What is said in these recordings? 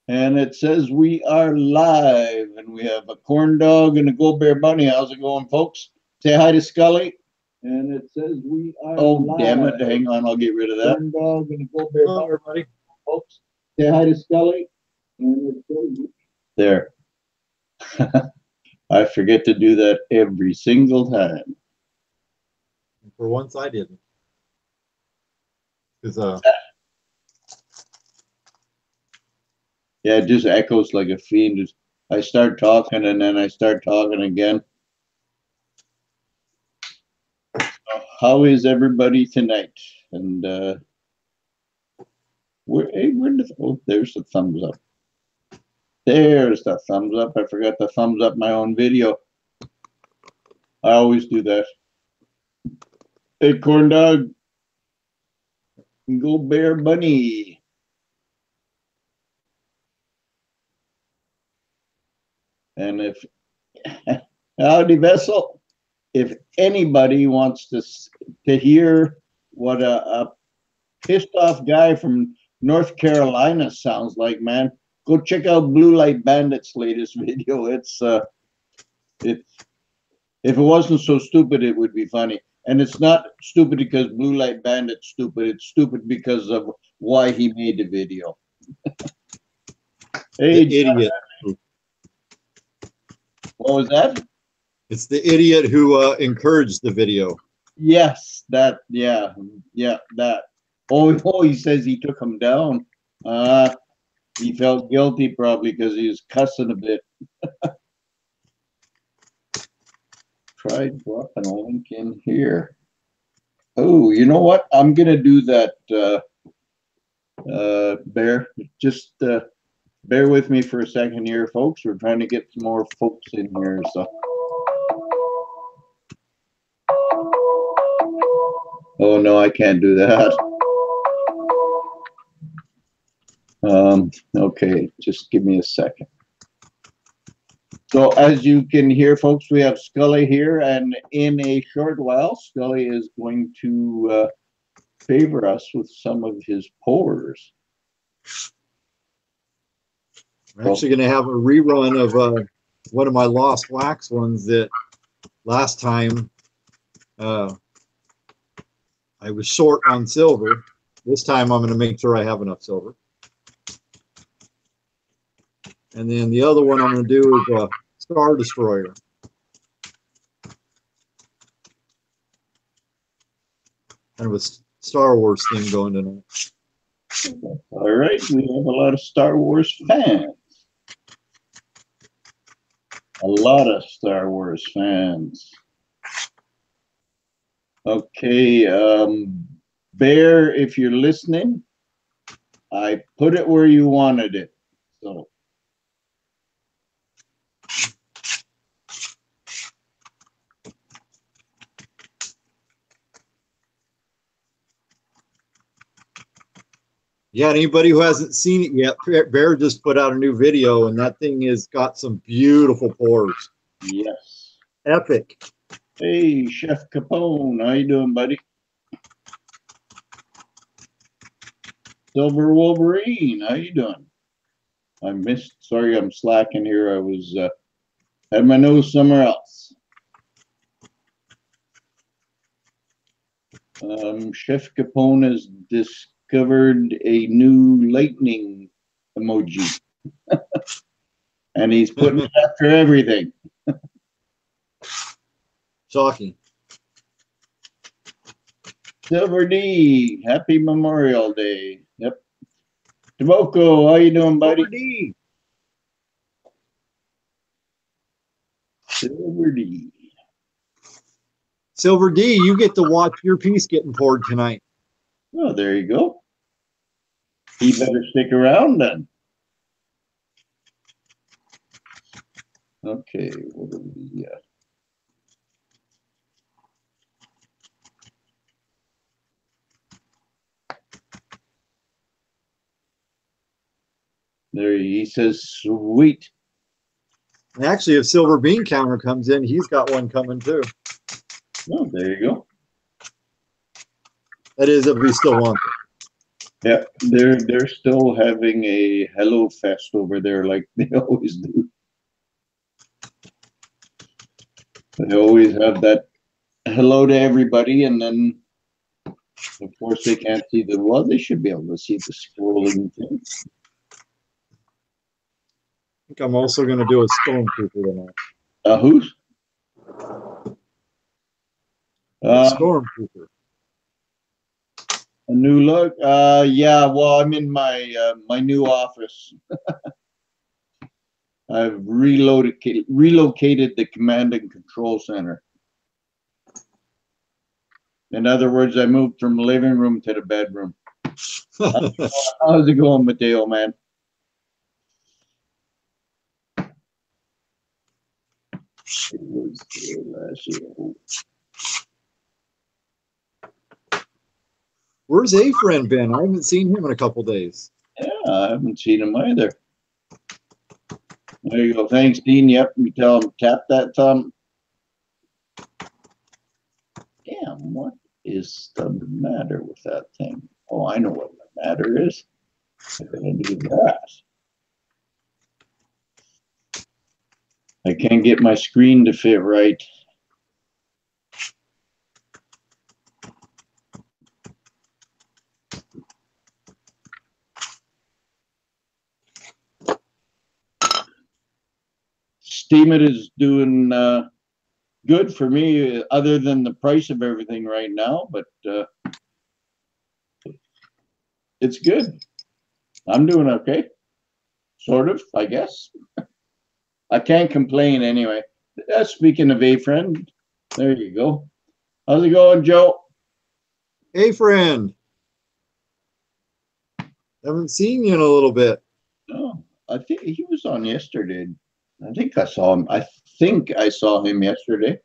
And it says we are live, and we have a corn dog and a Go Bear Bunny. How's it going, folks? Say hi to Scully. And it says we are live. Damn it. Hang on, I'll get rid of that. Corn dog and a Go Bear Bunny. Everybody. Folks, say hi to Scully. And it says there. I forget to do that every single time. For once, I didn't. Because yeah, it just echoes like a fiend. I start talking and then I start talking again. How is everybody tonight? And oh, there's the thumbs up. There's the thumbs up. I forgot to thumbs up my own video. I always do that. Hey, corn dog. Go Bear Bunny. And if howdy vessel, if anybody wants to hear what a pissed off guy from North Carolina sounds like, man, go check out Blue Light Bandit's latest video. It's if it wasn't so stupid, it would be funny. And it's not stupid because Blue Light Bandit's stupid. It's stupid because of why he made the video. Hey, idiot. What was that? It's the idiot who encouraged the video. Yes, that. Yeah, that. Oh, he says he took him down. He felt guilty probably because he was cussing a bit. Try dropping a link in here. Oh, you know what? I'm gonna do that. Bear, just bear with me for a second here, folks. We're trying to get some more folks in here, so. Oh no, I can't do that. Okay, just give me a second. So as you can hear, folks, we have Scully here, and in a short while, Scully is going to favor us with some of his pores. I'm actually going to have a rerun of one of my lost wax ones that last time I was short on silver. This time I'm going to make sure I have enough silver. And then the other one I'm going to do is a Star Destroyer. Kind of a Star Wars theme going tonight. All right, we have a lot of Star Wars fans. A lot of Star Wars fans. Okay, Bear, if you're listening, I put it where you wanted it. So. Yeah, anybody who hasn't seen it yet, Bear just put out a new video, and that thing has got some beautiful pores. Yes. Epic. Hey, Chef Capone, how you doing, buddy? Silver Wolverine, how you doing? Sorry, I'm slacking here. I was had my nose somewhere else. Chef Capone has discovered a new lightning emoji. And he's putting it after everything. Shocking. Silver D, happy Memorial Day. Yep. Tomoko, how you doing, buddy? Silver D. Silver D. Silver D, you get to watch your piece getting poured tonight. Oh, there you go. He better stick around then. Okay, what do we there he says, sweet. And actually, if Silver Bean Counter comes in, he's got one coming too. Oh, there you go. That is, if we still want it. Yeah, they're still having a Hello Fest over there like they always do. They always have that hello to everybody, and then of course they can't see the well. They should be able to see the scrolling thing. I think I'm also going to do a stormtrooper tonight. Who's? A stormtrooper. A new look. Yeah. Well, I'm in my new office. I've relocated the command and control center. In other words, I moved from the living room to the bedroom. How's it going, Mateo, man? It was last year. Where's A friend been? I haven't seen him in a couple days. Yeah, I haven't seen him either. There you go. Thanks, Dean. Yep, you tell him tap that thumb. Damn, what is the matter with that thing? Oh, I know what the matter is. I'm gonna do that. I can't get my screen to fit right. Steemit is doing good for me, other than the price of everything right now, but it's good. I'm doing okay. Sort of, I guess. I can't complain anyway. Speaking of a friend, there you go. How's it going, Joe? Hey, friend. Haven't seen you in a little bit. Oh, I think he was on yesterday. I think I saw him. I think I saw him yesterday.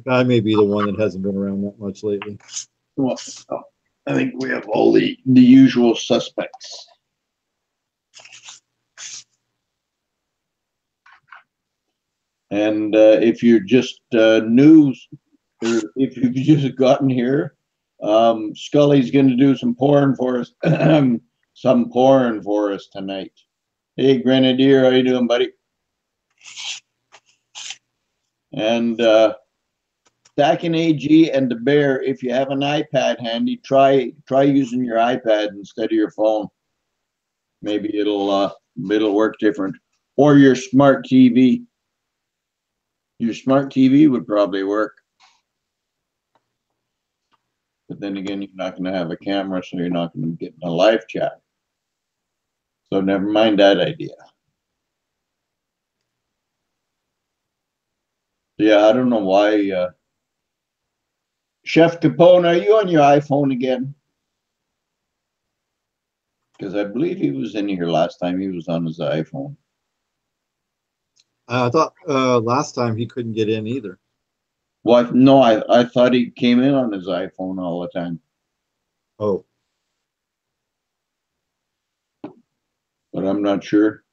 I may be the one that hasn't been around that much lately. Well, I think we have all the usual suspects. And if you're just news, or if you've just gotten here, Scully's going to do some porn for us, some porn for us tonight. Hey, Grenadier, how you doing, buddy? And Stacking AG and the Bear, if you have an iPad handy, try using your iPad instead of your phone. Maybe it'll work different. Or your smart TV. Your smart TV would probably work. But then again, you're not going to have a camera, so you're not going to get in a live chat. So never mind that idea. Yeah, I don't know why. Chef Capone, are you on your iPhone again? Because I believe he was in here last time. He was on his iPhone. I thought last time he couldn't get in either. What? No, I thought he came in on his iPhone all the time. Oh. But I'm not sure.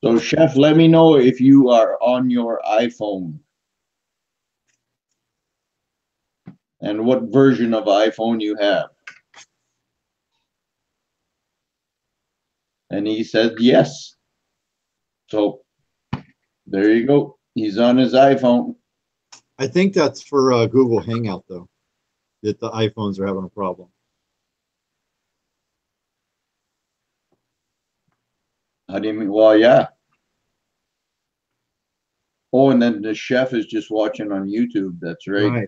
So, Chef, let me know if you are on your iPhone. And what version of iPhone you have. And he said yes. So, there you go. He's on his iPhone. I think that's for Google Hangout, though, that the iPhones are having a problem. How do you mean? Well, yeah. Oh, and then the chef is just watching on YouTube. That's right.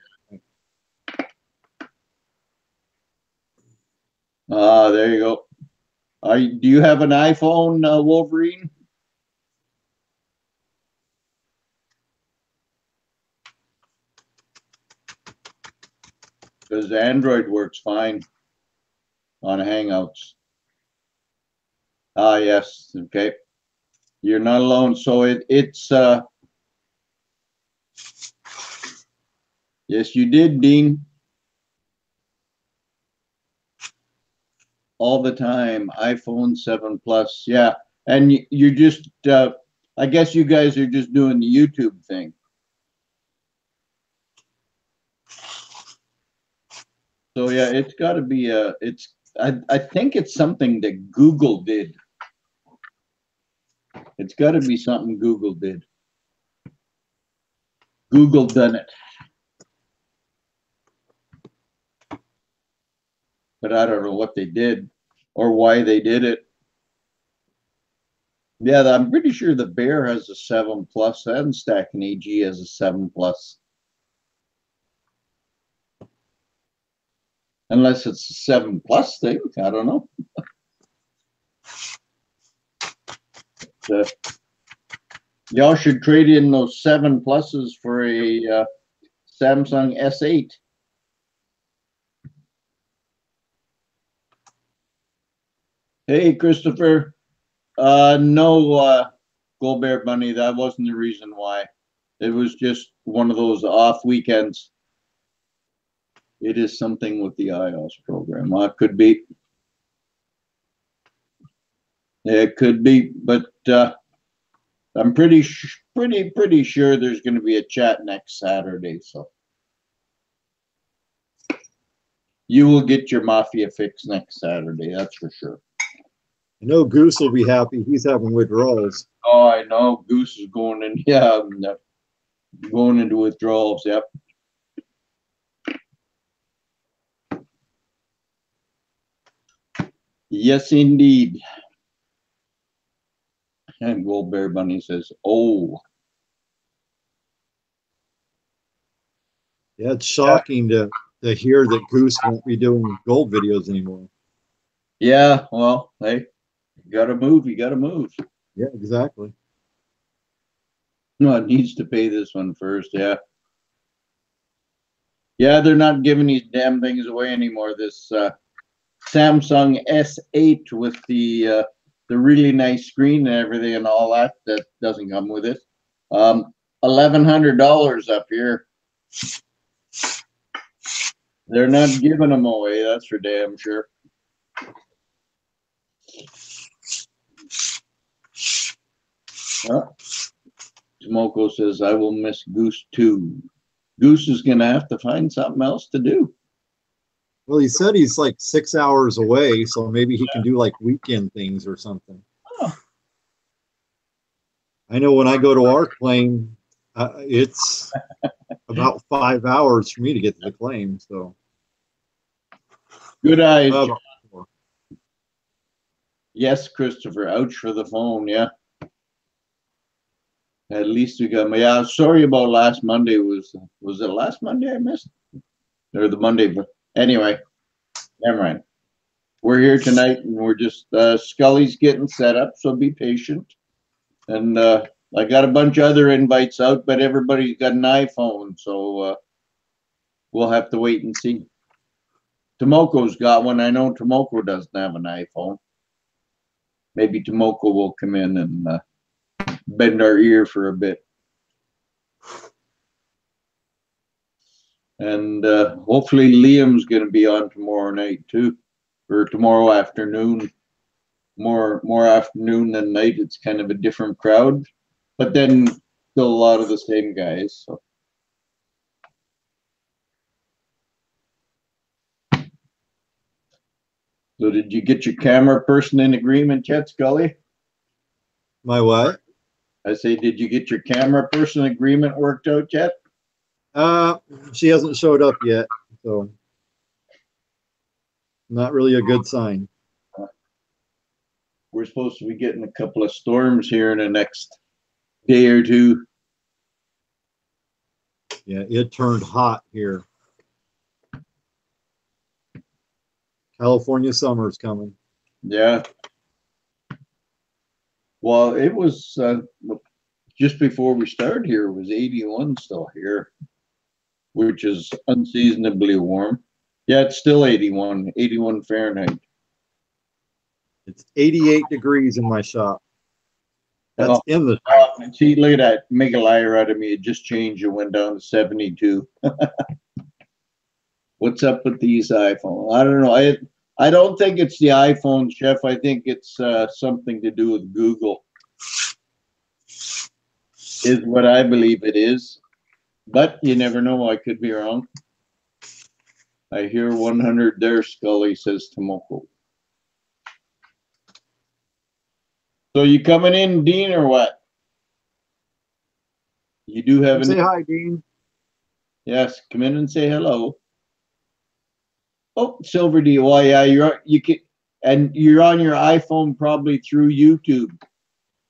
There you go. Do you have an iPhone, Wolverine? Because Android works fine on Hangouts. Yes. Okay. You're not alone. So it's yes, you did, Dean. All the time. iPhone 7 Plus. Yeah. And you're just, I guess you guys are just doing the YouTube thing. So yeah, it's got to be I think it's something that Google did. It's got to be something Google did. Google done it. But I don't know what they did or why they did it. Yeah, I'm pretty sure the Bear has a 7+ and Stacking AG has a 7+. Unless it's a 7+ thing. I don't know. Y'all should trade in those 7+s for a Samsung S8. Hey, Christopher. No, Gold Bear Bunny. That wasn't the reason why. It was just one of those off weekends. It is something with the iOS program. Could be. It could be, but I'm pretty sure there's going to be a chat next Saturday. So you will get your Mafia fix next Saturday. That's for sure. I know Goose will be happy. He's having withdrawals. Oh, I know. Goose is going in. Yeah, going into withdrawals. Yep. Yes, indeed. And Gold Bear Bunny says, "Oh, Yeah, it's shocking to hear that Goose won't be doing gold videos anymore. yeah." Well, hey, you gotta move. You gotta move. Yeah, exactly. No, it needs to pay this one first. Yeah. Yeah, they're not giving these damn things away anymore. This Samsung S8 with the really nice screen and everything and all that doesn't come with it. $1,100 up here. They're not giving them away. That's for damn sure. Tomoko says, "I will miss Goose too." Goose is gonna have to find something else to do. Well, he said he's like 6 hours away, so maybe he can do like weekend things or something. Oh. I know when I go to our claim, it's about 5 hours for me to get to the claim. So Good eyes. Yes, Christopher. Ouch for the phone. Yeah. At least we got. Yeah. Sorry about last Monday. Was it last Monday I missed? Or the Monday? But anyway, never mind. We're here tonight, and we're just Scully's getting set up. So be patient. And I got a bunch of other invites out, but everybody's got an iPhone, so we'll have to wait and see. Tomoko's got one. I know Tomoko doesn't have an iPhone. Maybe Tomoko will come in and bend our ear for a bit. And hopefully Liam's going to be on tomorrow night too, or tomorrow afternoon. More afternoon than night. It's kind of a different crowd, but then still a lot of the same guys. So did you get your camera person in agreement yet, Scully? My what? I say, did you get your camera person agreement worked out yet? She hasn't showed up yet, so not really a good sign. We're supposed to be getting a couple of storms here in the next day or two. Yeah, it turned hot here. California summer's coming. Yeah. Well, it was just before we started here, it was 81 still here, which is unseasonably warm. Yeah, it's still 81 Fahrenheit. It's 88 degrees in my shop. That's in the shop. See, look at that. Make a liar out of me. It just changed. It went down to 72. What's up with these iPhones? I don't know. I don't think it's the iPhone, Chef. I think it's something to do with Google. Is what I believe it is. But you never know. I could be wrong. I hear 100 there, Scully, says Tomoko. So you coming in, Dean, or what? You do have Say hi, Dean. Yes, come in and say hello. Oh, Silver D. Well, yeah, you're on your iPhone probably through YouTube.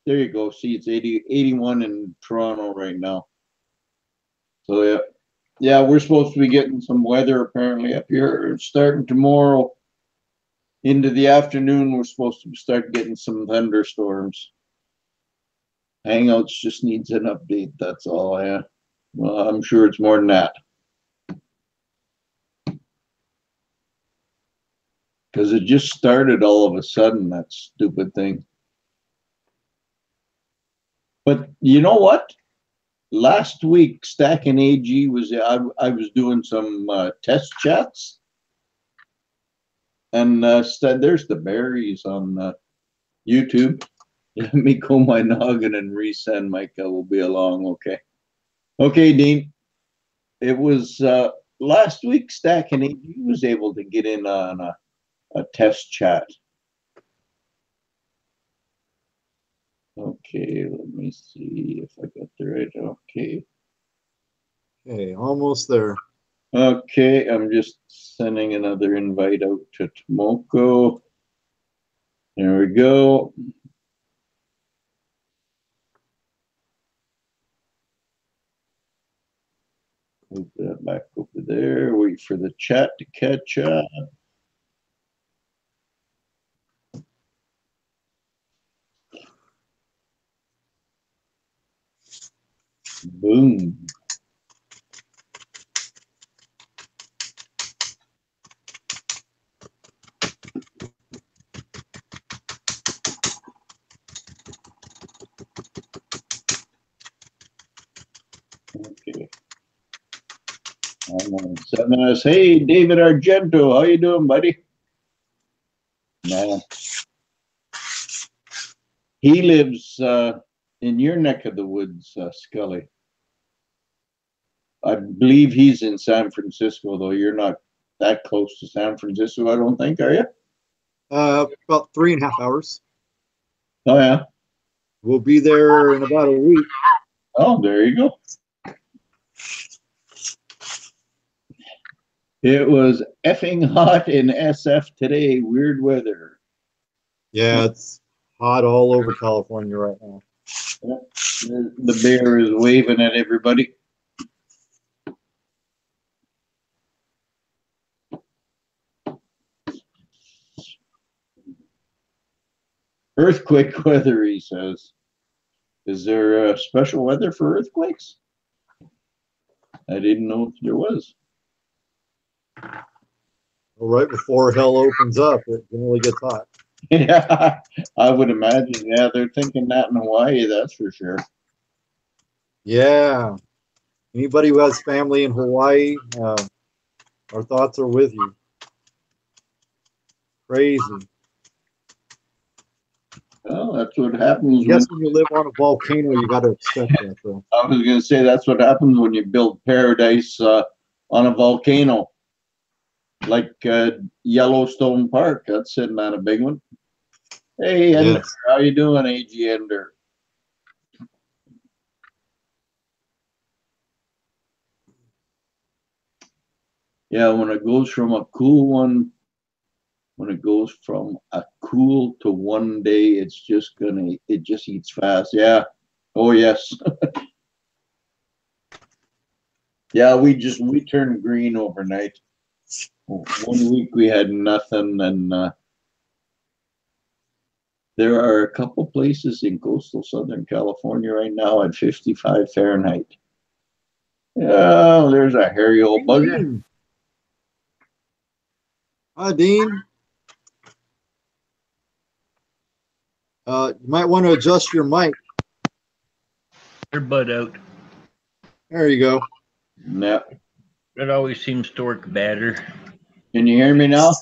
There you go. See, it's 81 in Toronto right now. So yeah, we're supposed to be getting some weather apparently up here. Starting tomorrow into the afternoon, we're supposed to start getting some thunderstorms. Hangouts just needs an update. That's all. Yeah. Well, I'm sure it's more than that. Because it just started all of a sudden, that stupid thing. But you know what? Last week, Stack and AG I was doing some test chats, and there's the berries on YouTube. Let me comb my noggin and resend. Micah will be along. Okay. Okay, Dean. It was last week. Stack and AG was able to get in on a test chat. Okay, let me see if I got the right. Okay. Okay, almost there. Okay, I'm just sending another invite out to Tomoko. There we go. Move that back over there. Wait for the chat to catch up. Boom. Okay. I'm on 7S. Hey, David Argento, how you doing, buddy? Nah. He lives in your neck of the woods, Scully. I believe he's in San Francisco, though. You're not that close to San Francisco, I don't think, are you? About 3.5 hours. Oh, yeah. We'll be there in about a week. Oh, there you go. It was effing hot in SF today. Weird weather. Yeah, it's hot all over California right now. The bear is waving at everybody. Earthquake weather, he says. Is there a special weather for earthquakes? I didn't know if there was. Well, right before hell opens up, it generally gets hot. Yeah, I would imagine. Yeah, they're thinking that in Hawaii, that's for sure. Yeah. Anybody who has family in Hawaii, our thoughts are with you. Crazy. Well, that's what happens. I guess when you live on a volcano, you got to expect that, though. I was going to say that's what happens when you build paradise on a volcano, like Yellowstone Park. That's sitting on a big one. Hey, Ender, yes. How you doing, AG Ender? Yeah, when it goes from a cool one, when it goes from a cool to one day, it just eats fast. Yeah. Oh, yes. Yeah, we turned green overnight. 1 week we had nothing, and there are a couple places in coastal Southern California right now at 55 Fahrenheit. Oh, there's a hairy old bugger. Hi, Dean. You might want to adjust your mic. Your butt out. There you go. Yeah. It always seems to work better. Can you hear me now?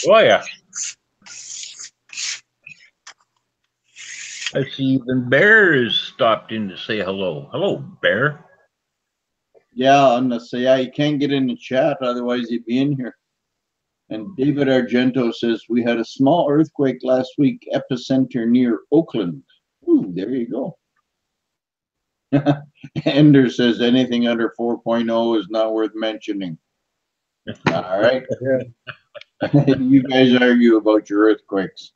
Oh, yeah. I see even Bear has stopped in to say hello. Hello, Bear. Yeah, and say, yeah, you can't get in the chat, otherwise you'd be in here. And David Argento says, we had a small earthquake last week, epicenter near Oakland. Ooh, there you go. Ender says, anything under 4.0 is not worth mentioning. All right. You guys argue about your earthquakes.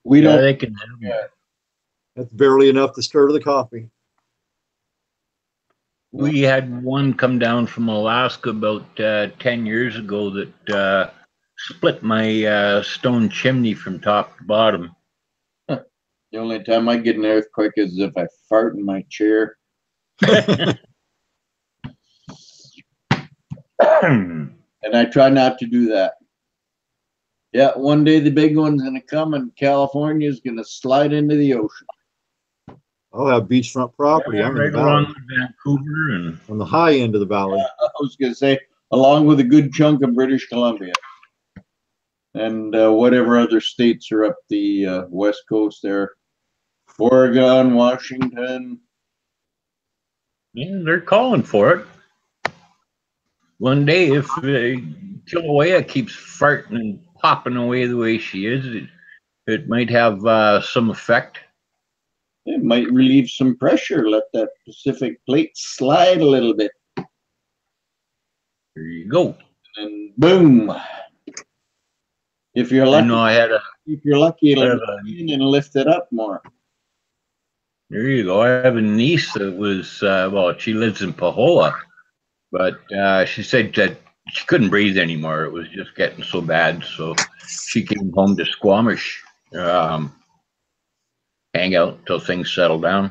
We Yeah, don't. they can have them. That's barely enough to stir the coffee. We had one come down from Alaska about 10 years ago that split my stone chimney from top to bottom. The only time I get an earthquake is if I fart in my chair. And I try not to do that. Yeah, one day the big one's going to come and California is going to slide into the ocean. I'll have beachfront property. I'm in right the valley, along with Vancouver and on the high end of the valley. I was going to say, along with a good chunk of British Columbia and whatever other states are up the west coast there. Oregon, Washington. yeah, they're calling for it. One day, if Kilauea keeps farting and popping away the way she is, it might have some effect. It might relieve some pressure, let that Pacific plate slide a little bit. There you go. And boom. If you're I lucky, know I had a. if you're lucky, it'll have and lift it up more. There you go. I have a niece that was well, she lives in Pahoa, but she said that she couldn't breathe anymore. It was just getting so bad, so she came home to Squamish, hang out until things settle down.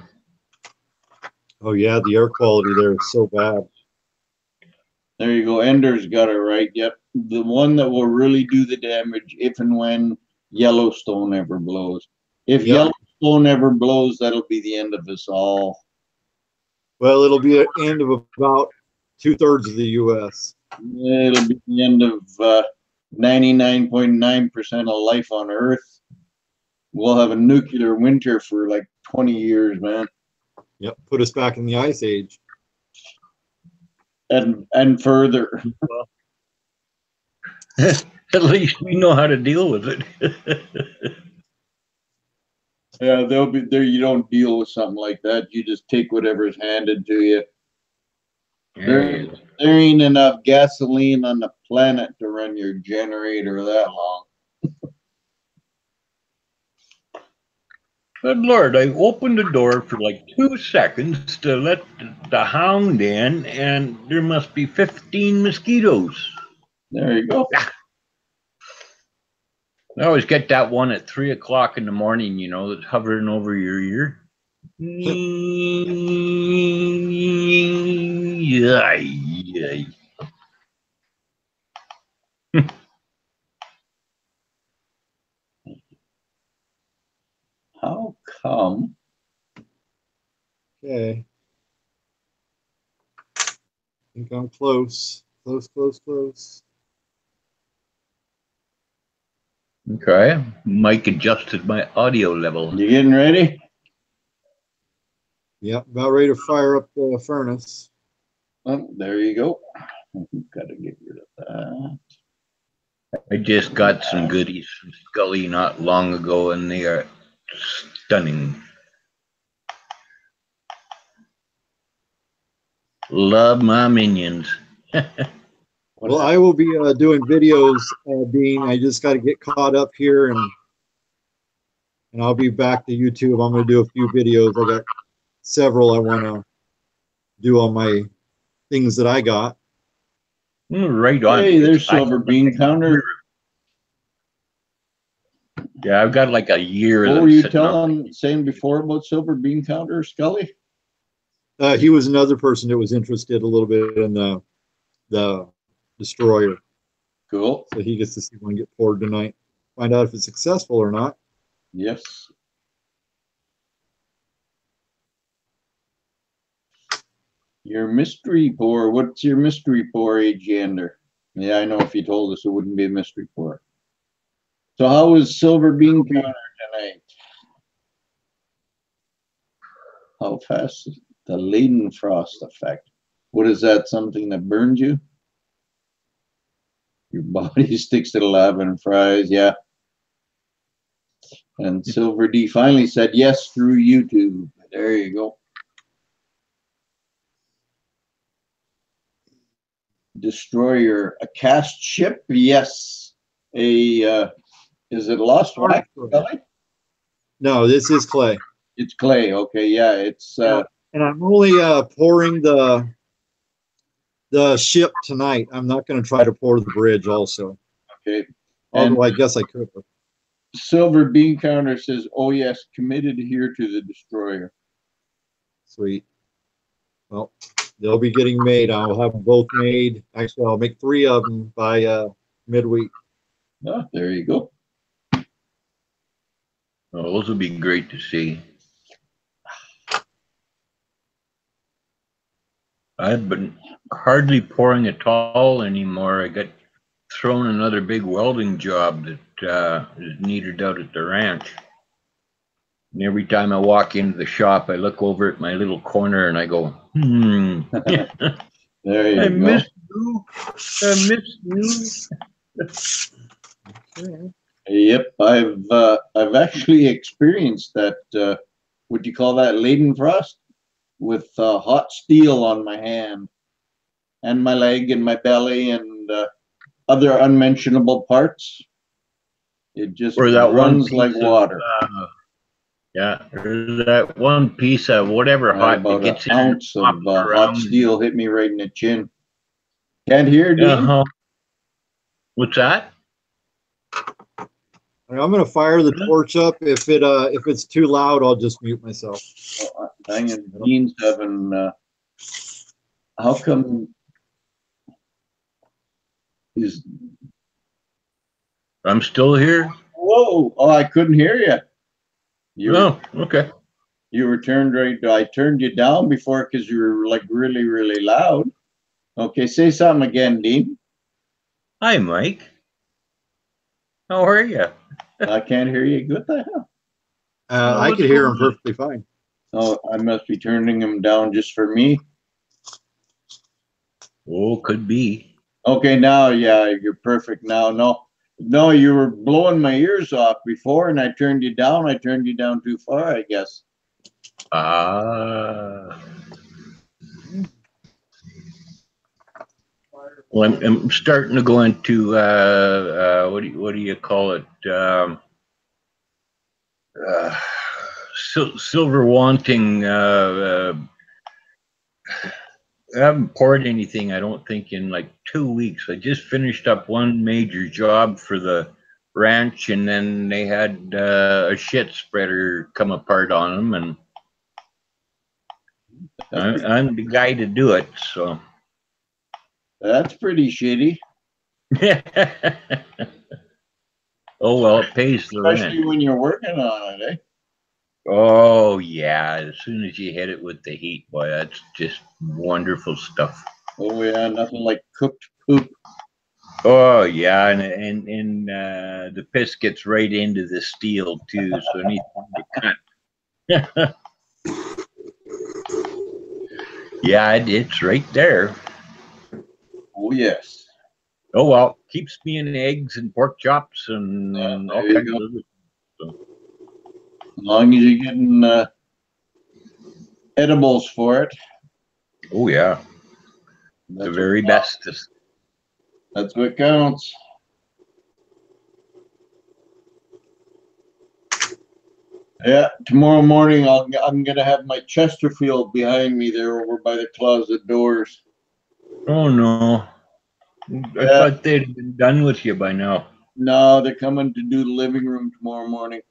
Oh yeah, the air quality there is so bad. There you go. Ender's got it right. Yep. The one that will really do the damage if and when Yellowstone ever blows. If Yep. Yellowstone ever blows, that'll be the end of us all. Well, it'll be an end of about 2/3 of the U.S. It'll be the end of 99.9% of life on Earth. We'll have a nuclear winter for like 20 years, man. Yep, put us back in the ice age. And further. At least we know how to deal with it. Yeah, they'll be there. You don't deal with something like that. You just take whatever's handed to you. There ain't enough gasoline on the planet to run your generator that long. Good Lord, I opened the door for like 2 seconds to let the hound in, and there must be 15 mosquitoes. There you go. I always get that one at 3 o'clock in the morning, you know, that's hovering over your ear. How come? Okay. I think I'm close. Close. Okay, Mike adjusted my audio level. You getting ready? Yep, about ready to fire up the furnace. Oh, there you go. Got to get rid of that. I just got some goodies from Scully not long ago, and they are stunning. Love my minions. Well, I will be doing videos, Dean. I just got to get caught up here, and I'll be back to YouTube. I'm going to do a few videos. I got several I want to do on my things that I got. Right on. Hey, there's Silver Bean Counter. Yeah, I've got like a year. What were you saying before about Silver Bean Counter, Scully? He was another person that was interested a little bit in the destroyer. Cool. So he gets to see one get poured tonight. Find out if it's successful or not. Yes. Your mystery pour. What's your mystery pour, Ajander? Yeah, I know if you told us it wouldn't be a mystery pour. So how is Silver Bean Counter tonight? How fast is the Leidenfrost effect? What is that? Something that burns you? Your body sticks to the lava and fries. Yeah. And Silver D finally said yes through YouTube. There you go. Destroyer, a cast ship? Yes. Is it Lost Wax? No, this is clay. It's clay. Okay, yeah, it's And I'm only pouring the ship tonight. I'm not going to try to pour the bridge also. okay. Although I guess I could. Silver Bean Counter says, "Oh yes, committed here to the destroyer." Sweet. Well, they'll be getting made. I'll have both made. Actually, I'll make 3 of them by midweek. Oh, there you go. Oh, those would be great to see. I've been hardly pouring at all anymore. I got thrown another big welding job that is needed out at the ranch. And every time I walk into the shop, I look over at my little corner and I go, There you I go. miss you. I miss you. Yep, I've actually experienced that. What do you call that? Laden frost with hot steel on my hand and my leg and my belly and other unmentionable parts. It just Or that runs one like water. Yeah, there's that one piece of whatever hot that About gets an in ounce of hot steel hit me right in the chin. Can't hear, Dean? What's that? I'm going to fire the torch up. If it's too loud, I'll just mute myself. Oh, dang it, Dean's having. How come? I'm still here. Whoa! Oh, I couldn't hear you. Oh, okay. You were turned right. I turned you down before because you were like really, really loud. Okay, say something again, Dean. Hi, Mike. How are you? I can't hear you. What the hell? I could hear him perfectly fine. Oh, I must be turning him down just for me. Oh, could be. Okay, now, yeah, you're perfect now. No, you were blowing my ears off before, and I turned you down. I turned you down too far, I guess. Well, I'm starting to go into what do you call it? Silver wanting. I haven't poured anything, I don't think, in like 2 weeks. I just finished up one major job for the ranch, and then they had a shit spreader come apart on them, and I'm the guy to do it. So that's pretty shitty. Oh well, it pays the rent. Especially when you're working on it, eh? Oh yeah, as soon as you hit it with the heat, boy, that's just wonderful stuff. Oh yeah, nothing like cooked poop. Oh yeah, and the piss gets right into the steel too, so anything to cut. Yeah, it's right there. Oh yes. Oh well, keeps me in eggs and pork chops and all kinds of other stuff. As long as you're getting edibles for it. Oh yeah, the very best. That's what counts. Yeah, tomorrow morning I'm gonna have my Chesterfield behind me there over by the closet doors. Oh no, I thought they'd been done with you by now. No, they're coming to do the living room tomorrow morning.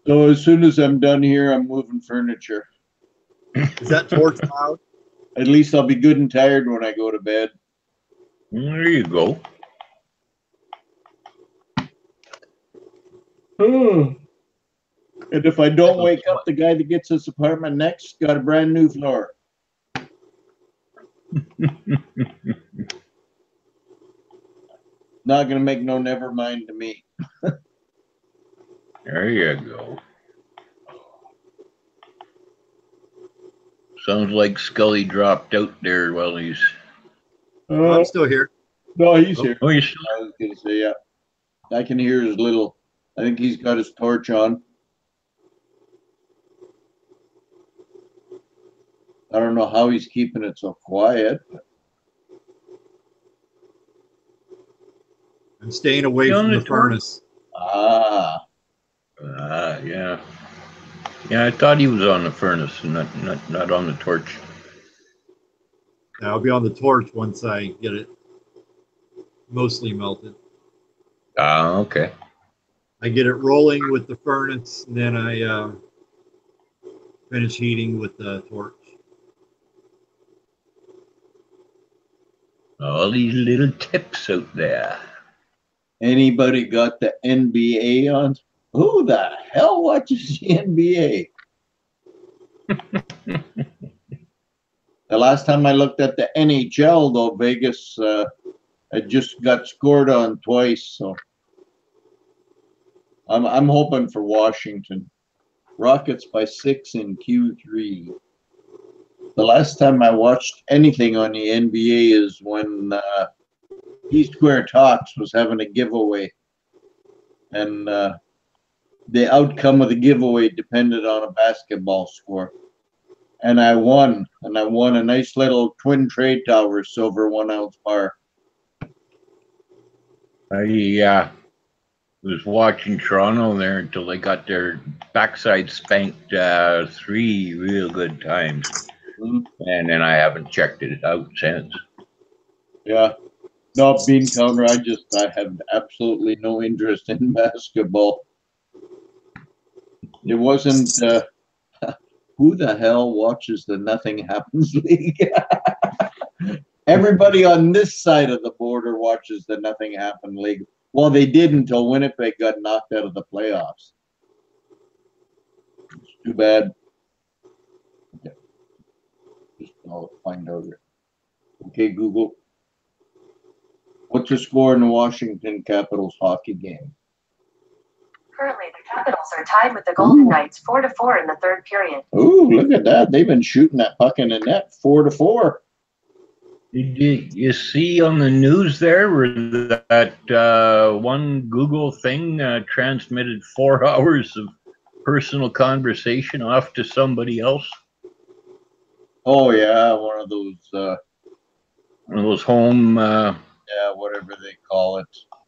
So as soon as I'm done here, I'm moving furniture. Is that torch loud? At least I'll be good and tired when I go to bed. There you go. And if I don't wake up, the guy that gets this apartment next got a brand new floor. Not gonna make no never mind to me. There you go. Sounds like Scully dropped out there while he's. I'm still here. No, he's Oh. here. Oh, he's I was gonna say, yeah. I can hear his little. I think he's got his torch on. I don't know how he's keeping it so quiet. I'm staying away On from the the torch? furnace. Ah, Yeah. Yeah, I thought he was on the furnace and not on the torch. I'll be on the torch once I get it mostly melted. Ah, okay. I get it rolling with the furnace, and then I finish heating with the torch. All these little tips out there. anybody got the NBA on? Who the hell watches the NBA? The last time I looked at the NHL, though, Vegas had just got scored on twice. So I'm hoping for Washington. Rockets by 6 in Q3. The last time I watched anything on the NBA is when P Square Talks was having a giveaway. And the outcome of the giveaway depended on a basketball score. And I won a nice little Twin Trade Tower silver 1 ounce bar. I was watching Toronto there until they got their backside spanked 3 real good times. Mhm. And then I haven't checked it out since. Yeah. No, bean counter. I have absolutely no interest in basketball. It wasn't who the hell watches the Nothing Happens League? Everybody on this side of the border watches the Nothing Happened League. Well, they did until Winnipeg got knocked out of the playoffs. It's too bad. Okay. Just I'll find out here. Okay, Google. What's the score in the Washington Capitals hockey game? Currently, the Capitals are tied with the Golden Knights 4-4 in the third period. Ooh, look at that. They've been shooting that puck in the net 4-4. Did you see on the news there where that one Google thing transmitted 4 hours of personal conversation off to somebody else? Oh, yeah, one of those home yeah, whatever they call it.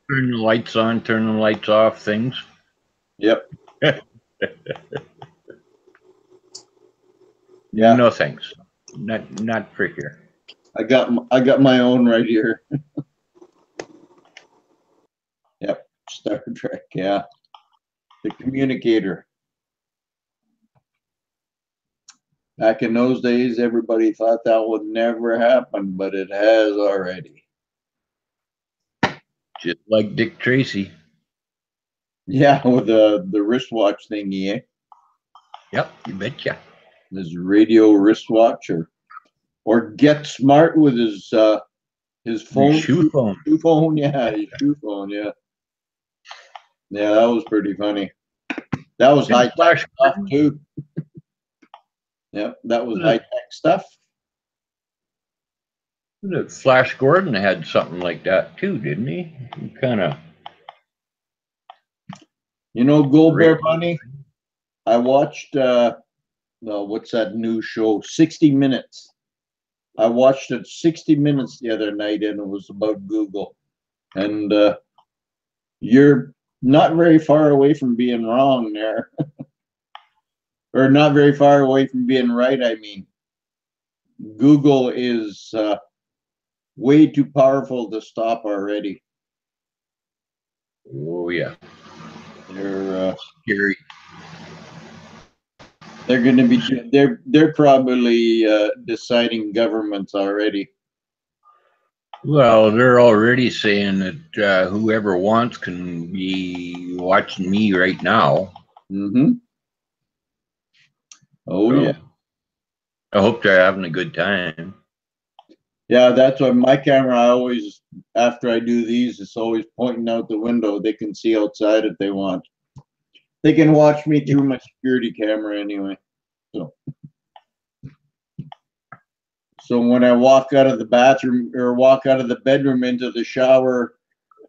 turn the lights on, turn the lights off things. Yep. Yeah. No thanks. Not for here. I got my own right here. Yep, Star Trek, yeah. The Communicator. Back in those days, everybody thought that would never happen, but it has already. Just like Dick Tracy. Yeah, with the wristwatch thingy, eh? Yep, you betcha. His radio wristwatch or Get Smart with his phone. Shoe phone. Shoe phone, yeah, his shoe phone, yeah. Yeah, that was pretty funny. That was high tech stuff too. Yep, that was high tech stuff. Flash Gordon had something like that too, didn't he? Kind of. You know, Gold Bear Bunny. I watched what's that new show? 60 Minutes. I watched it 60 Minutes the other night, and it was about Google. And you're not very far away from being wrong there. Or not very far away from being right, I mean. Google is way too powerful to stop already. Oh, yeah. They're scary. They're going to be. They're probably deciding governments already. Well, they're already saying that whoever wants can be watching me right now. Mm-hmm. Oh, so, yeah. I hope they're having a good time. Yeah, that's why my camera, I always, after I do these, it's always pointing out the window. They can see outside if they want. They can watch me through my security camera anyway. So So when I walk out of the bathroom or walk out of the bedroom into the shower,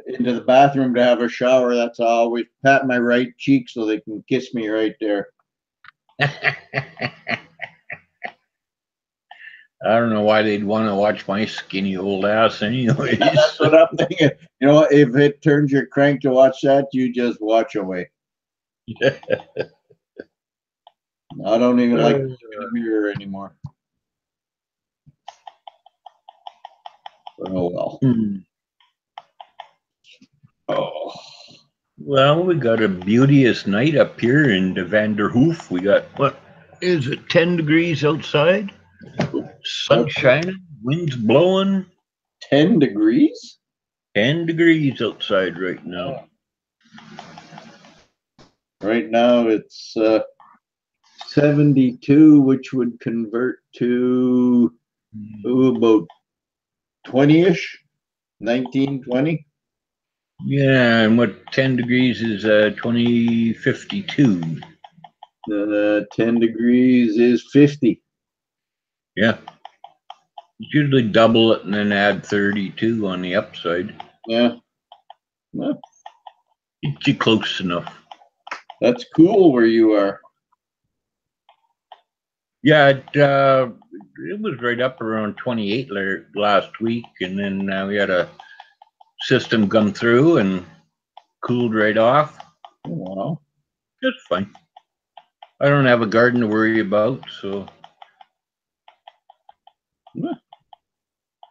into the bathroom to have a shower, that's how I always pat my right cheek so they can kiss me right there. I don't know why they'd want to watch my skinny old ass anyways. That's what I'm thinking. You know, if it turns your crank to watch that, you just watch away. I don't even like looking in the mirror anymore. Oh well. Oh. Well, we got a beauteous night up here in the Vanderhoof. We got, what is it, 10 degrees outside? Sun shining, winds blowing. 10 degrees? 10 degrees outside right now. Right now it's 72, which would convert to about 20-ish, 19, 20. Yeah, and what 10 degrees is 2052. 10 degrees is 50. Yeah. Usually double it and then add 32 on the upside. Yeah. Well, It's you close enough. that's cool where you are. Yeah, it was right up around 28 last week, and then we had a system come through and cooled right off. Wow. Just fine. I don't have a garden to worry about, so.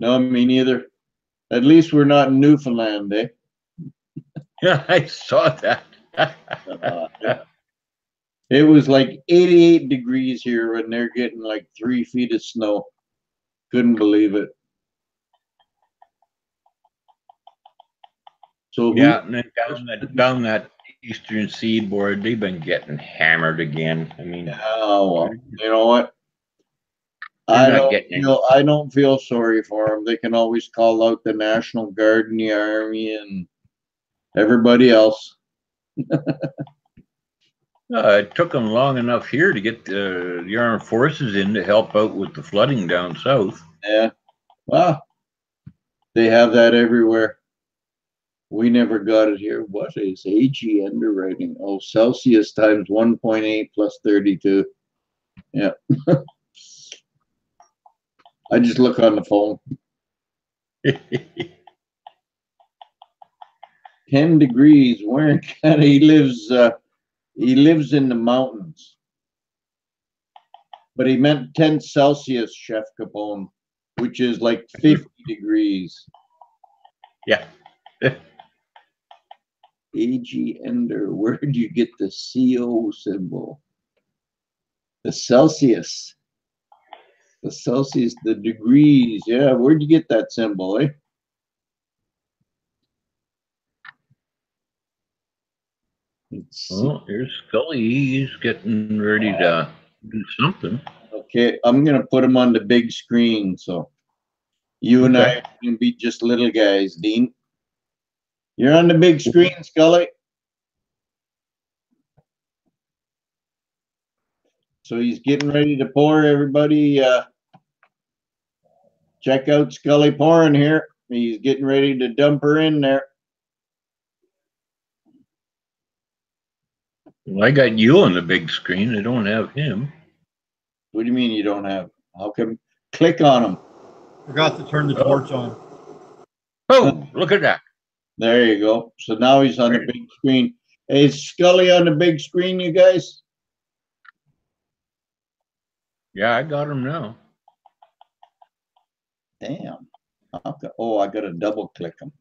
No, me neither. At least we're not in Newfoundland, eh? Yeah, I saw that. It was like 88 degrees here and they're getting like 3 feet of snow. Couldn't believe it. So Yeah, and then down that eastern seaboard, they've been getting hammered again. I mean, oh, well, you know what? They're not getting I don't feel sorry for them. They can always call out the National Guard and the Army and everybody else. it took them long enough here to get the armed forces in to help out with the flooding down south. Yeah. Well, they have that everywhere. We never got it here. What is AG underwriting? Oh, Celsius times 1.8 plus 32. Yeah. I just look on the phone. 10 degrees. Where in Canada? He lives in the mountains. But he meant 10 Celsius, Chef Capone, which is like 50 degrees. Yeah. AG Ender, where did you get the CO symbol? The Celsius. The Celsius, the degrees. Yeah, where'd you get that symbol, eh? Oh, here's Scully. He's getting ready to do something. Okay, I'm gonna put him on the big screen, so you and I can be just little guys, Dean. You're on the big screen, Scully. So he's getting ready to pour. Everybody, check out Scully pouring here. He's getting ready to dump her in there. Well, I got you on the big screen. I don't have him. What do you mean you don't have? How come? Click on him. Forgot to turn the torch on. Oh, look at that. There you go. So now he's on the big screen. Hey, is Scully on the big screen, you guys? Yeah, I got him now. Damn. Oh, I gotta double click him.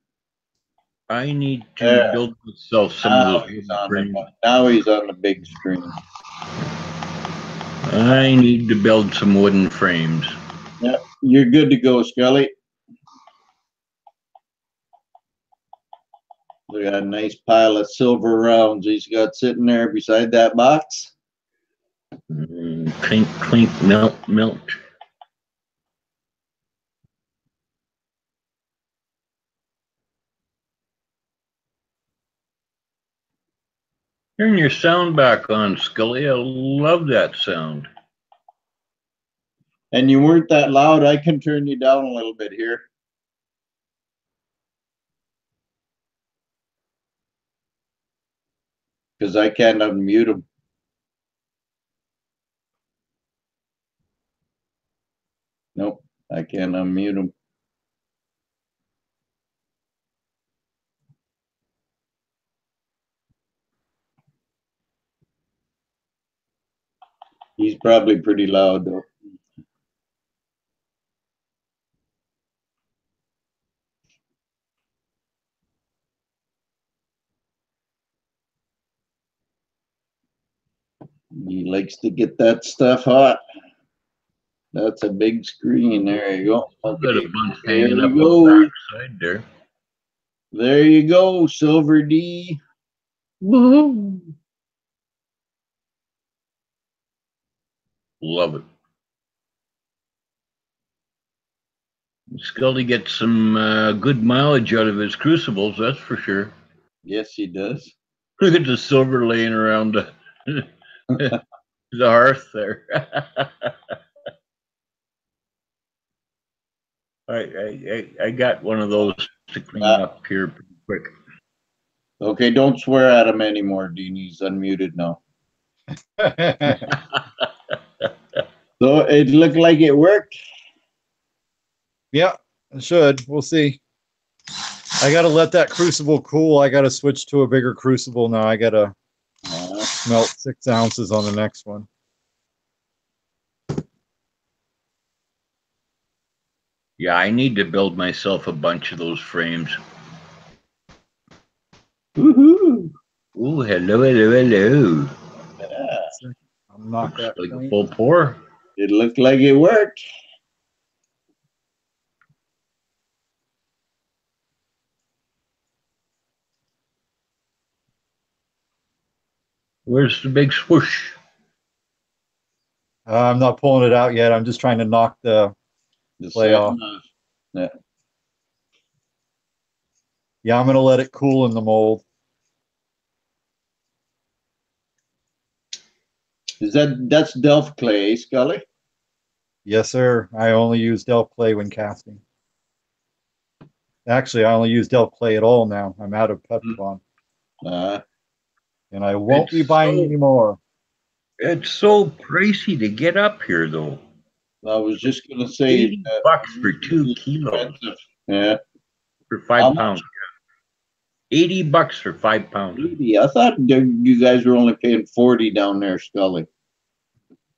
I need to build myself some of those. Now he's on the big screen. I need to build some wooden frames. Yeah, you're good to go, Scully. We got a nice pile of silver rounds he's got sitting there beside that box. Clink, clink, melt, melt. Turn your sound back on, Scully. I love that sound. And you weren't that loud. I can turn you down a little bit here. Because I can't unmute him. Nope, I can't unmute him. He's probably pretty loud though. He likes to get that stuff hot. That's a big screen. There you go. I've got a bunch There hanging up you on go. the backside there. There you go, Silver D. Woohoo! Love it. Scully gets some good mileage out of his crucibles, that's for sure. Yes, he does. Look at the silver laying around the hearth there. I got one of those to clean up here pretty quick. Okay, don't swear at him anymore, Dean. He's unmuted now. So it looked like it worked. Yeah, it should. We'll see. I got to let that crucible cool. I got to switch to a bigger crucible now. I got to melt 6 ounces on the next one. Yeah, I need to build myself a bunch of those frames. Woohoo! Ooh, hello, hello, hello. Yeah. I'm not Looks that like point. a full pour. It looked like it worked. Where's the big swoosh? I'm not pulling it out yet. I'm just trying to knock the clay off. Yeah. Yeah, I'm going to let it cool in the mold. That's Delft clay, Scully? Yes, sir. I only use Delft clay when casting. Actually, I only use Delft clay at all now. I'm out of Petrobond. And I won't be buying any more. It's so pricey to get up here, though. I was just going to say $80 for 2 kilos. Yeah. For 5 pounds. $80 for 5 pounds. 80. I thought you guys were only paying 40 down there, Scully.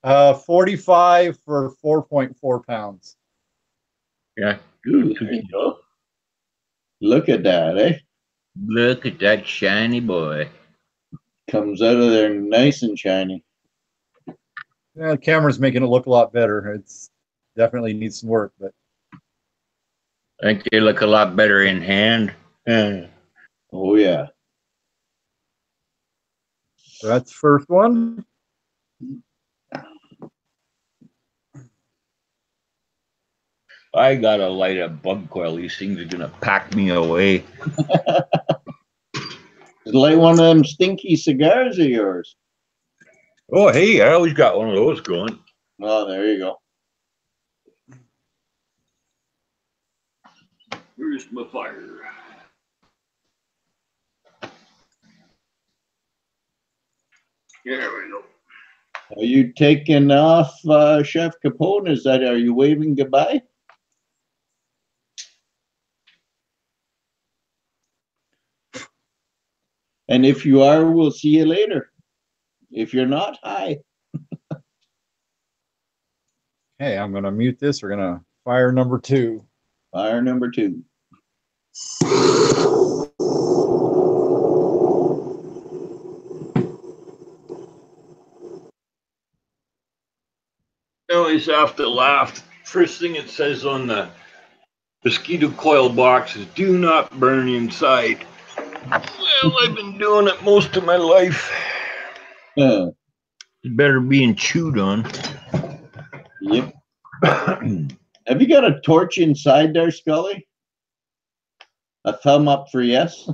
45 for 4.4 pounds. Yeah. Ooh, there you go. Look at that, eh? Look at that shiny boy. Comes out of there nice and shiny. Yeah, the camera's making it look a lot better. It's definitely needs some work, but I think they look a lot better in hand. Oh yeah. so that's the first one. I gotta light a bug coil. These things are gonna pack me away. It's like one of them stinky cigars of yours. Oh, hey, I always got one of those going. Oh, there you go. Where's my fire? There we go. Are you taking off, Chef Capone? Are you waving goodbye? And if you are, we'll see you later. If you're not, hi. Hey, I'm going to mute this. We're going to fire number 2. Fire number 2. I always have to laugh. First thing it says on the mosquito coil box is do not burn inside. Well, I've been doing it most of my life. It's better being chewed on. Yep. Have you got a torch inside there, Scully? A thumb up for yes?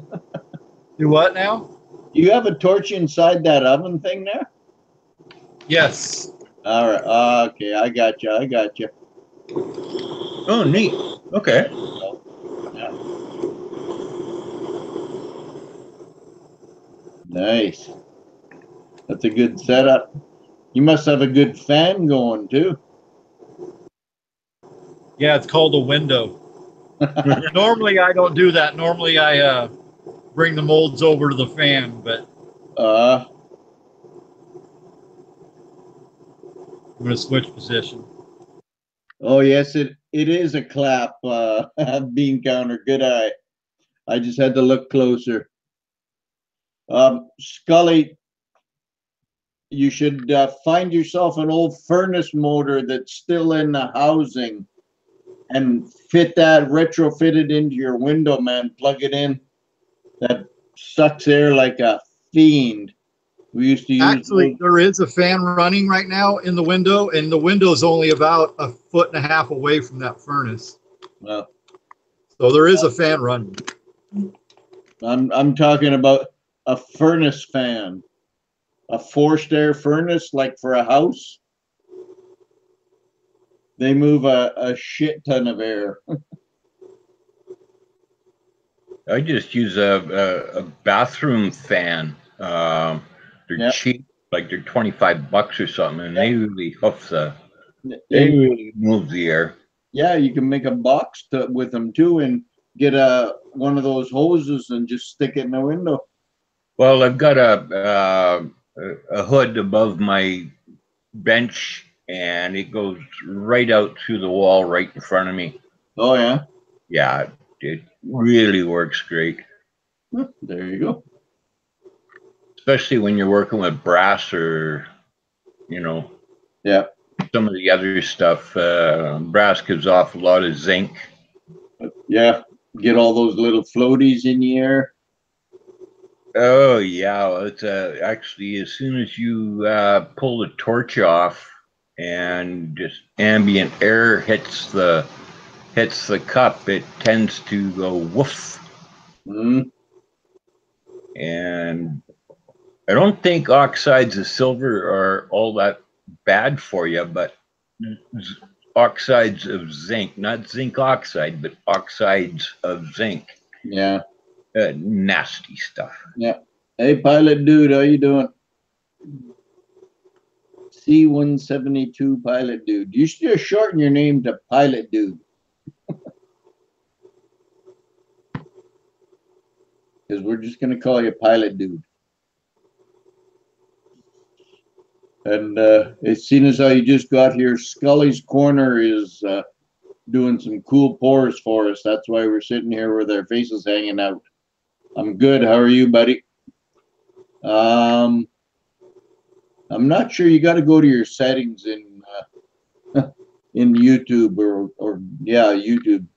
Do what now? You have a torch inside that oven thing there? Yes. All right. Okay, I got you. I got you. Oh, neat. Okay. Yeah. Nice. That's a good setup. You must have a good fan going too. Yeah, it's called a window. Normally, I don't do that. Normally, I bring the molds over to the fan, but Uh, I'm going to switch position. oh yes, it is a clap bean counter. Good eye. I just had to look closer. Scully, you should find yourself an old furnace motor that's still in the housing and fit that, retrofit it into your window, man. Plug it in. That sucks air like a fiend. We used to use Actually, those. there is a fan running right now in the window, and the window is only about 1.5 feet away from that furnace. Well, So there is a fan running. I'm talking about a furnace fan, a forced air furnace, like for a house. They move a shit ton of air. I just use a bathroom fan. They're Yeah. cheap, like they're $25 or something, and they really they And really move the air. yeah, you can make a box with them too, and get one of those hoses and just stick it in the window. Well, I've got a hood above my bench, and it goes right out through the wall, right in front of me. Oh yeah, Yeah, it really works great, there you go. especially when you're working with brass or, you know, Yeah, some of the other stuff. Brass gives off a lot of zinc. yeah. Get all those little floaties in the air. Oh yeah, well, it's actually as soon as you pull the torch off and just ambient air hits the cup, it tends to go woof. Mm, And I don't think oxides of silver are all that bad for you, but oxides of zinc, not zinc oxide, but oxides of zinc, yeah, nasty stuff. yeah. Hey, pilot dude, how you doing? C-172 pilot dude. You should just shorten your name to pilot dude. Because we're just going to call you pilot dude. And as soon as how you just got here, Scully's Corner is doing some cool pours for us. That's why we're sitting here with our faces hanging out. I'm good. How are you, buddy? I'm not sure. You got to go to your settings in YouTube or yeah, YouTube.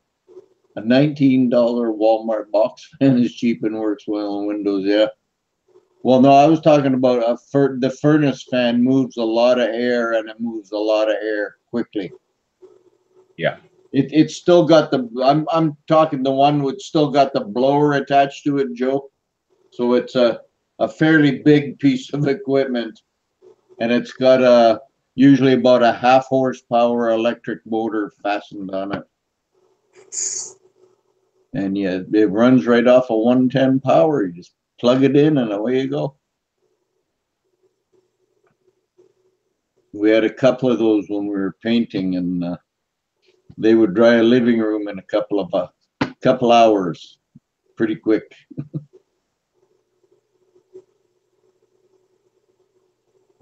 A $19 Walmart box fan is cheap and works well on Windows. Yeah. Well, no, I was talking about the furnace fan moves a lot of air and it moves a lot of air quickly. Yeah. It's still got the I'm talking the one with still got the blower attached to it, Joe. So it's a fairly big piece of equipment, and it's got usually about a 0.5 horsepower electric motor fastened on it. And yeah, it runs right off of 110 power. You just plug it in and away you go. We had a couple of those when we were painting, and they would dry a living room in a couple hours, pretty quick.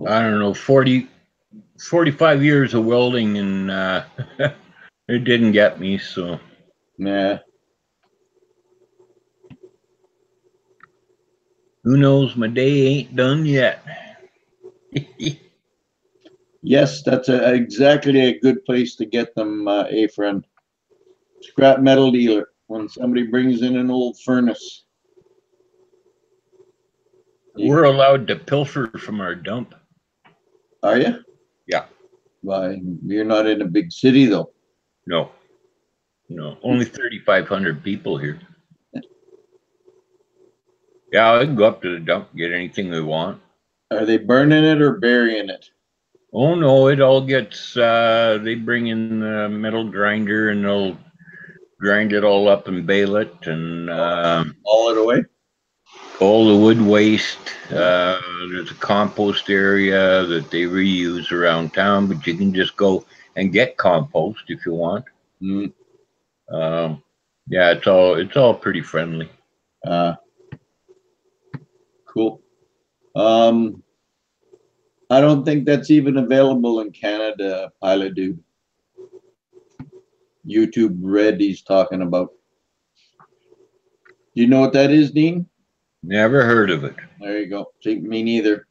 I don't know, 45 years of welding, and it didn't get me, so. Yeah. Who knows, my day ain't done yet. Yes, that's exactly a good place to get them, a friend. Scrap metal dealer. When somebody brings in an old furnace. We're allowed to pilfer from our dump. Are you? Yeah. Why, you're not in a big city though. No, only 3,500 people here. Yeah, I can go up to the dump and get anything we want. Are they burning it or burying it? Oh no, it all gets. They bring in the metal grinder and they'll grind it all up and bale it, and All it away? all the wood waste. There's a compost area that they reuse around town, but you can just go and get compost if you want. Mm. Yeah, it's all pretty friendly. Cool. I don't think that's even available in Canada, Pilot Dude. YouTube Red he's talking about. Do you know what that is, Dean? Never heard of it. There you go. See, me neither.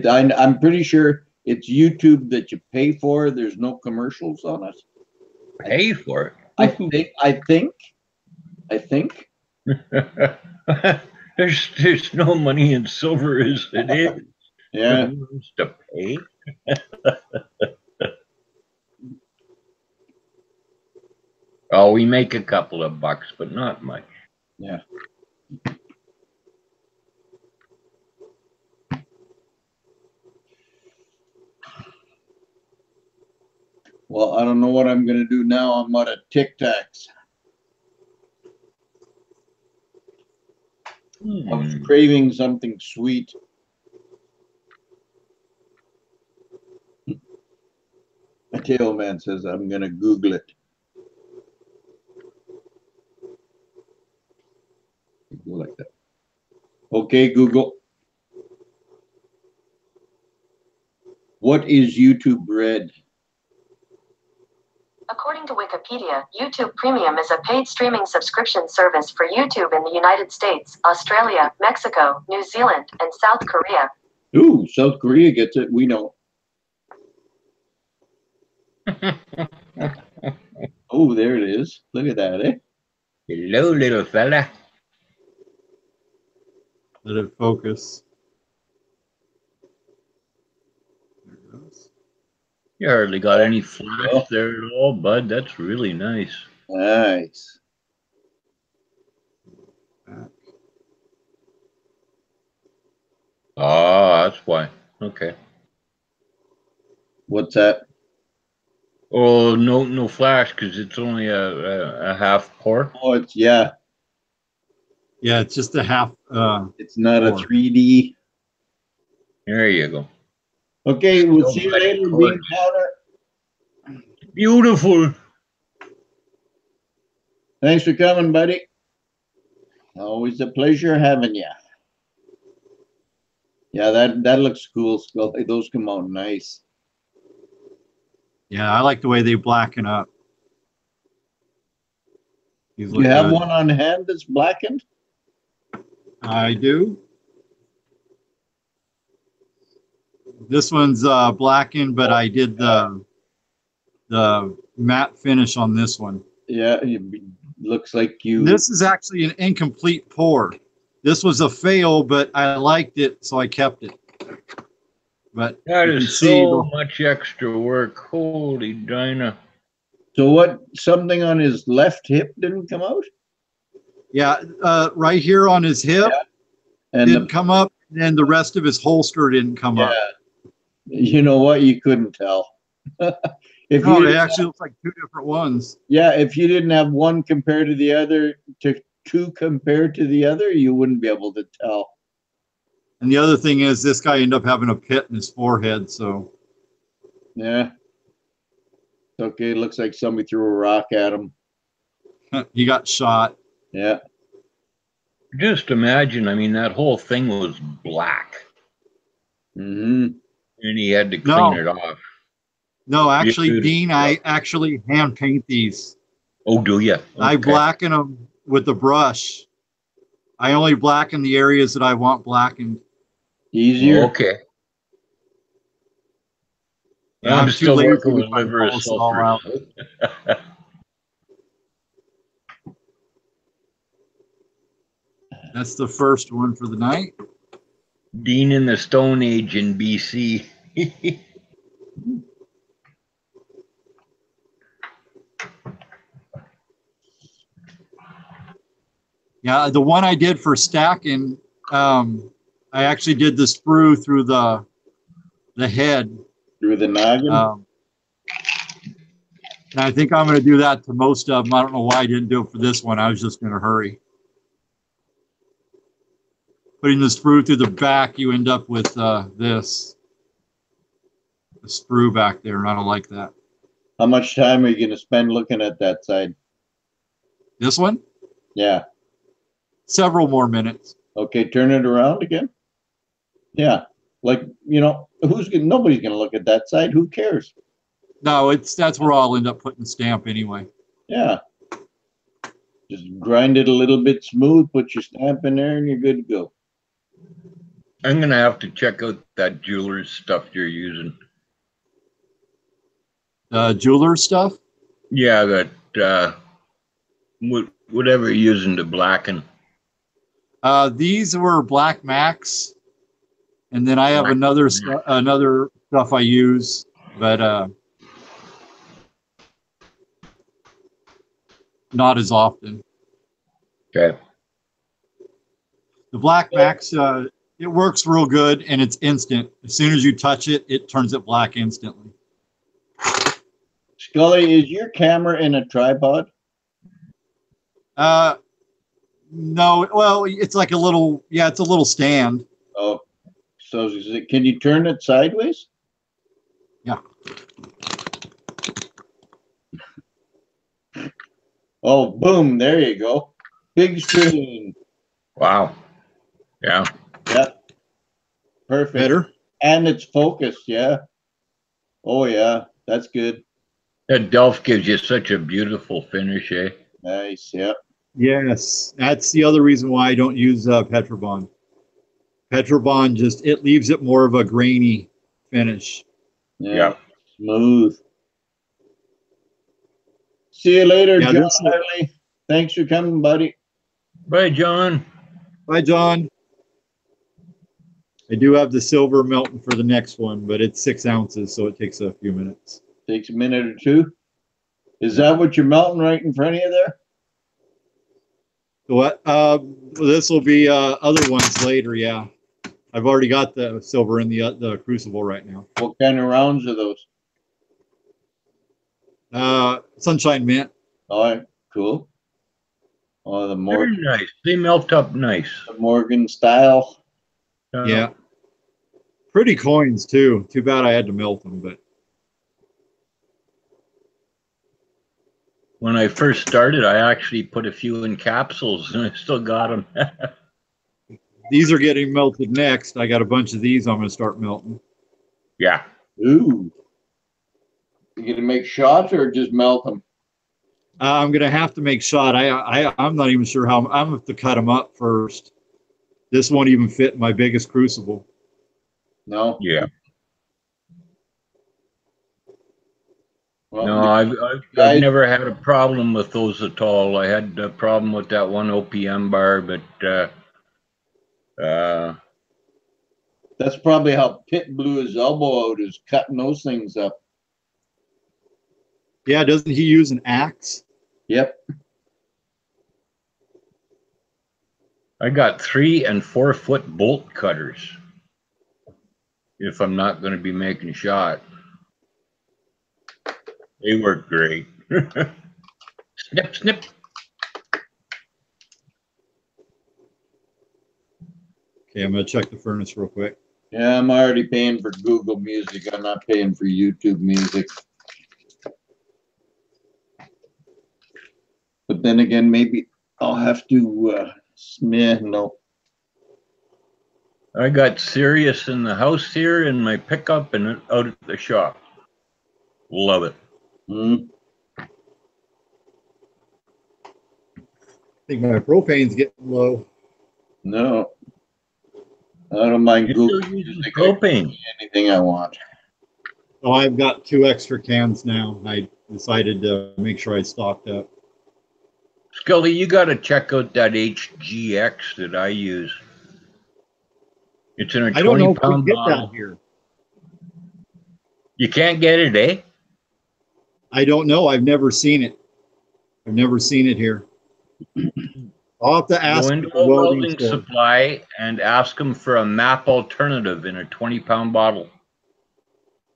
I'm pretty sure it's YouTube that you pay for. There's no commercials on it. Pay for it. I think. There's no money in silver as it is. Yeah. Who wants to pay? Oh, we make a couple of bucks, but not much. Yeah. Well, I don't know what I'm going to do now. I'm out of Tic Tacs. I was craving something sweet. Mateo Man says I'm going to Google it. Go like that. Okay, Google. What is YouTube Red? According to Wikipedia, YouTube Premium is a paid streaming subscription service for YouTube in the United States, Australia, Mexico, New Zealand, and South Korea. Ooh, South Korea gets it. We know. Oh, there it is. Look at that, eh? Hello, little fella. Let it focus. There it goes. You hardly got any flash there at all, bud. That's really nice. Nice. Back. Ah, that's why. Okay. What's that? Oh, no flash because it's only a half pour. Oh, it's yeah. Yeah, it's just a half. It's not a Pour. 3D. There you go. Okay, we'll Still see you got it later, torched. Bean Powder. Beautiful. Thanks for coming, buddy. Always a pleasure having you. Yeah, that looks cool, Scully. Those come out nice. Yeah, I like the way they blacken up. These Do you look have good. one on hand that's blackened? I do. This one's blackened, but I did the matte finish on this one. Yeah, it looks like you. This is actually an incomplete pour. This was a fail, but I liked it, so I kept it. But That you can is see so much extra work. Holy Dinah. So what? Something on his left hip didn't come out, yeah, right here on his hip and didn't come up, and the rest of his holster didn't come up. you know what? You couldn't tell. If No, you it actually looks like two different ones. yeah, if you didn't have one compared to the other, to two compared to the other, you wouldn't be able to tell. And the other thing is, this guy ended up having a pit in his forehead, so Yeah. Okay, it looks like somebody threw a rock at him. he got shot. Yeah. Just imagine, I mean, that whole thing was black. Mm-hmm. And he had to clean it off. No, actually, Dude. Dean, I actually hand paint these. Oh, do you? Okay. I blacken them with the brush. I only blacken the areas that I want blackened. Easier. Okay. Yeah, I'm I'm too still lazy working to with try to liver polish it all out. sulfur. That's the first one for the night. Dean in the Stone Age in BC. Yeah, the one I did for stacking, I actually did the sprue through the head. Through the noggin? And I think I'm going to do that to most of them. I don't know why I didn't do it for this one. I was just in a hurry. Putting the sprue through the back, you end up with this. The sprue back there, and I don't like that. How much time are you going to spend looking at that side? This one? Yeah. Several more minutes. Okay, turn it around again. Yeah. Like, nobody's going to look at that side. Who cares? No, that's where I'll end up putting the stamp anyway. Yeah. Just grind it a little bit smooth, put your stamp in there, and you're good to go. I'm gonna have to check out that jeweler's stuff you're using. Jeweler stuff? Yeah, that whatever you're using to blacken. These were Black Max, and then I have another stuff I use, but not as often. Okay. The Black Max, it works real good, and it's instant. As soon as you touch it, it turns it black instantly. Scully, is your camera in a tripod? No, well, it's like it's a little stand. Oh, so can you turn it sideways? Yeah. Oh, boom, there you go. Big screen. Wow. Yeah. Yep. Perfect. Better. And it's focused, yeah. Oh, yeah, that's good. That Delph gives you such a beautiful finish, eh? Nice, yeah. Yes, that's the other reason why I don't use Petrobond. Petrobond it leaves it more of a grainy finish. Yeah. Smooth. See you later, Yeah, John Harley. Thanks for coming, buddy. Bye, John. Bye, John. I do have the silver melting for the next one, but it's 6 ounces, so it takes a few minutes. Takes a minute or two. Is that what you're melting right in front of you there? What? This will be other ones later. Yeah, I've already got the silver in the crucible right now. What kind of rounds are those? Sunshine Mint. All right, cool. Oh, the Very nice. They melt up nice. Morgan style. Yeah. Pretty coins too. Too bad I had to melt them, but When I first started, I actually put a few in capsules, and I still got them. these are getting melted next. I got a bunch of these I'm going to start melting. Yeah. Ooh. You gonna make shots or just melt them? I'm going to have to make shot. I'm not even sure how. I'm going to have to cut them up first. This won't even fit my biggest crucible. No. Yeah. Well, No, I've never had a problem with those at all. I had a problem with that one OPM bar, but that's probably how Pitt blew his elbow out, is cutting those things up. Yeah, doesn't he use an axe? Yep. I got 3 and 4 foot bolt cutters if I'm not going to be making shot. They work great. Snip, snip. Okay, I'm going to check the furnace real quick. Yeah, I'm already paying for Google Music. I'm not paying for YouTube Music. But then again, maybe I'll have to, no. I got Sirius in the house here, in my pickup, and out at the shop. Love it. Mm. I think my propane's getting low. No. I don't mind You're Google still using Music. propane. Anything I want. Oh, I've got 2 extra cans now. I decided to make sure I stocked up. Scully, you got to check out that HGX that I use. It's in a 20-pound I don't know if we can get bottle. that here. You can't get it, eh? I don't know. I've never seen it. I've never seen it here. I'll have to ask Go at into the a welding welding store. supply and ask them for a map alternative in a 20-pound bottle.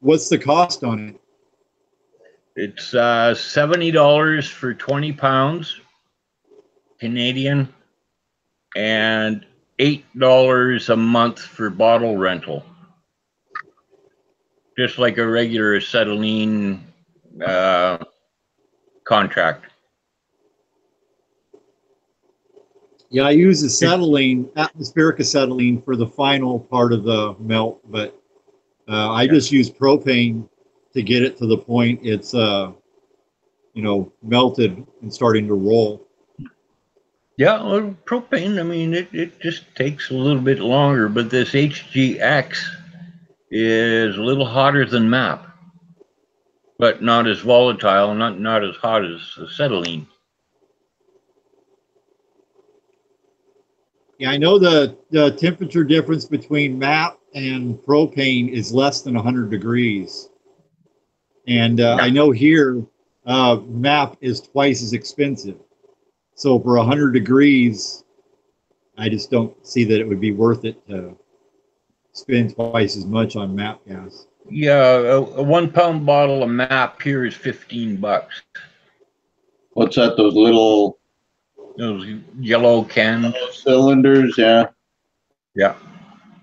What's the cost on it? It's $70 for 20 pounds Canadian and $8 a month for bottle rental. Just like a regular acetylene contract. Yeah, I use acetylene, atmospheric acetylene for the final part of the melt, but I just use propane to get it to the point it's melted and starting to roll. Yeah, well, propane, I mean, it just takes a little bit longer, but this HGX is a little hotter than MAP, but not as volatile, not as hot as acetylene. Yeah, I know the temperature difference between MAP and propane is less than 100 degrees. And I know here MAP is twice as expensive. So for 100 degrees, I just don't see that it would be worth it to spend twice as much on MAP gas. Yeah, a 1 pound bottle of MAP here is $15. What's that? Those little Yellow cans. cylinders, yeah. Yeah.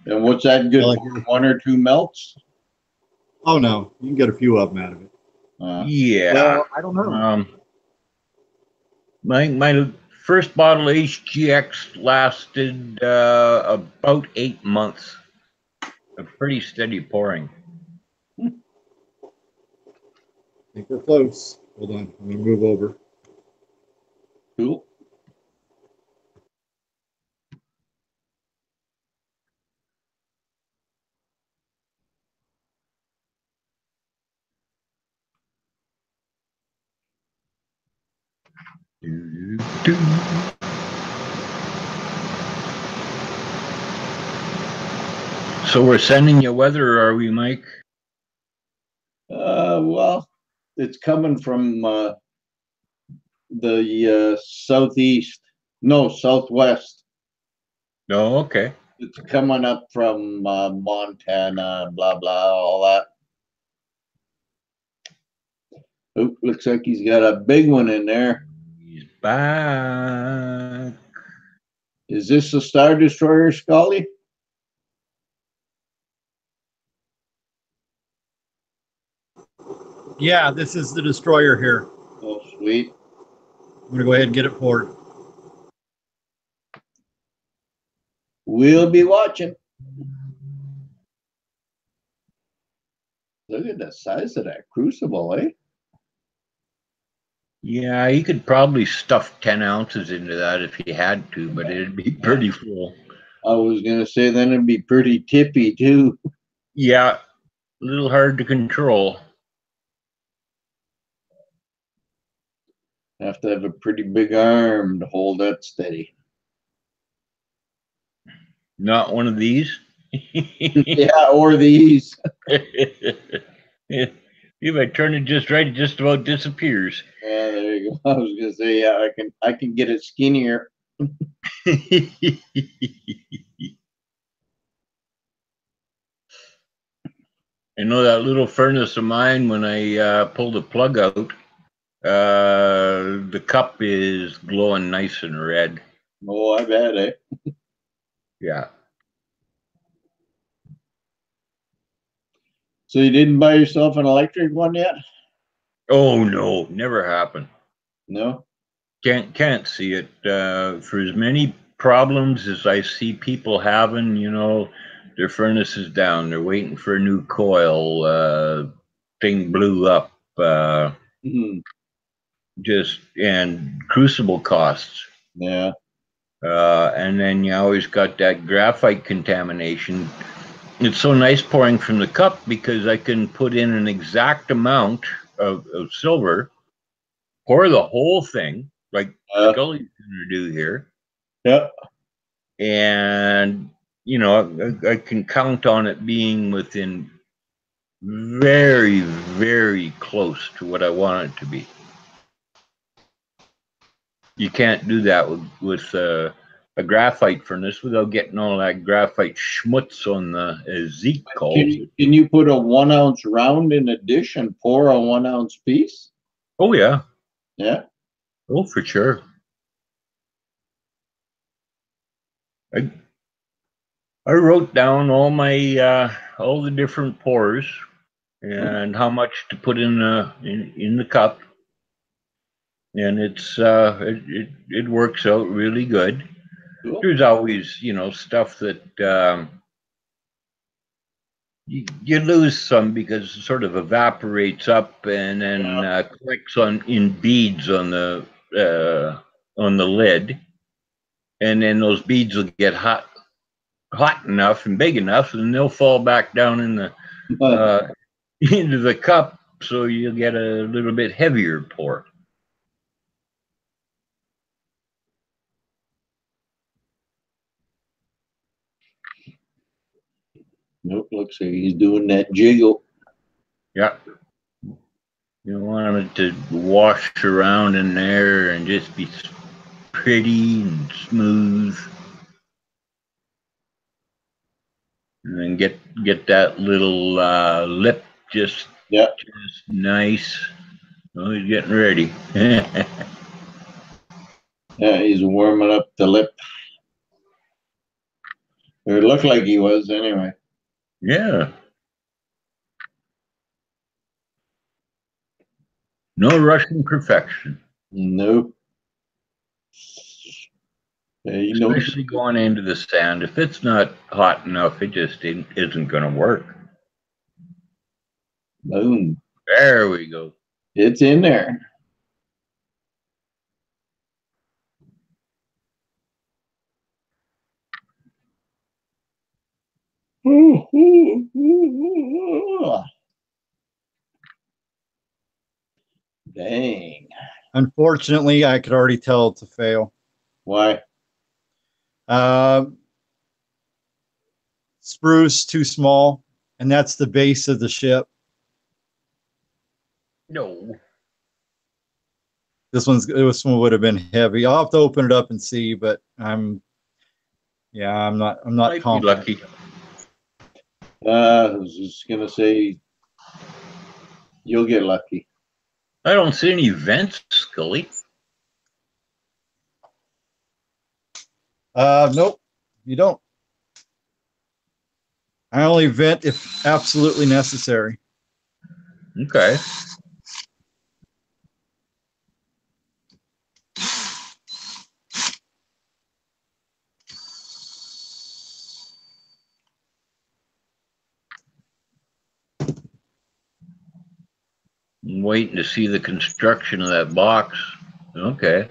And what's that good Like, for? 1 or 2 melts? oh no, you can get a few of them out of it. Yeah. Well, I don't know. My first bottle of HGX lasted about 8 months. A pretty steady pouring. I think we're close. Hold on, I'm gonna move over. Cool. So we're sending you weather, are we, Mike? Well, it's coming from the southeast. No, southwest. No, okay. It's coming up from Montana, blah, blah, all that. Oh, looks like he's got a big one in there. He's back. Is this the Star Destroyer, Scully? Yeah, this is the destroyer here. Oh, sweet. I'm gonna go ahead and get it poured. We'll be watching. Look at the size of that crucible, eh? Yeah, you could probably stuff 10 ounces into that if you had to, but it'd be pretty full. I was going to say then it'd be pretty tippy too. Yeah, a little hard to control. Have to have a pretty big arm to hold that steady. Not one of these. Yeah, or these. If I turn it just right, it just about disappears. Yeah, there you go. I was gonna say, yeah, I can get it skinnier. I know that little furnace of mine, when I pull the plug out, the cup is glowing nice and red. Oh, I bet, eh? Yeah. So you didn't buy yourself an electric one yet? Oh no, never happened. No? Can't see it. For as many problems as I see people having, their furnace is down, they're waiting for a new coil, thing blew up, and crucible costs. Yeah. And then you always got that graphite contamination. It's so nice pouring from the cup because I can put in an exact amount of silver, pour the whole thing, like Scully's going to do here. Yep. And, I can count on it being within very, very close to what I want it to be. you can't do that with a graphite furnace without getting all that graphite schmutz on the, as Zeke calls it. Can you put a 1 ounce round in a dish and pour a 1 ounce piece? Oh yeah. Yeah. Oh, for sure. I wrote down all my all the different pours and how much to put in the cup, and it works out really good. Cool. There's always, you know, stuff that you lose some because it sort of evaporates up and then collects in beads on the lid, and then those beads will get hot enough and big enough, and they'll fall back down in the into the cup, so you'll get a little bit heavier pour. Nope, looks like he's doing that jiggle. Yeah. You want it to wash around in there and just be pretty and smooth. And then get that little lip just nice. Oh, he's getting ready. Yeah, he's warming up the lip. Or it looked like he was anyway. Yeah. No rushing perfection. Nope. Especially going into the sand. If it's not hot enough, it just isn't going to work. Boom. There we go. It's in there. Dang. Unfortunately, I could already tell it's a fail. Why? Spruce too small, and that's the base of the ship. No. This one would have been heavy. I'll have to open it up and see, but I'm not confident. Lucky. I was just gonna say you'll get lucky. I don't see any vents, Scully. Nope, you don't. I only vent if absolutely necessary. Okay. I'm waiting to see the construction of that box. Okay.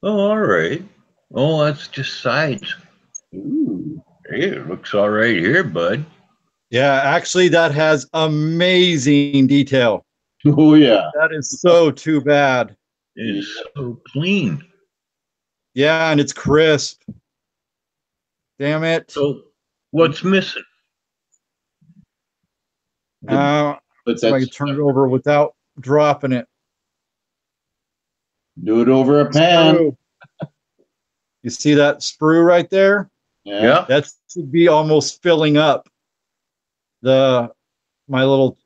Oh, all right. Oh, that's just sides. Ooh. Hey, it looks all right here, bud. Yeah, actually, that has amazing detail. Oh yeah. That is so too bad. It's so clean. Yeah, and it's crisp. Damn it. So what's missing? But so I can turn it over without dropping it. Do it over a pan. Sprue. You see that sprue right there? Yeah. That should be almost filling up my little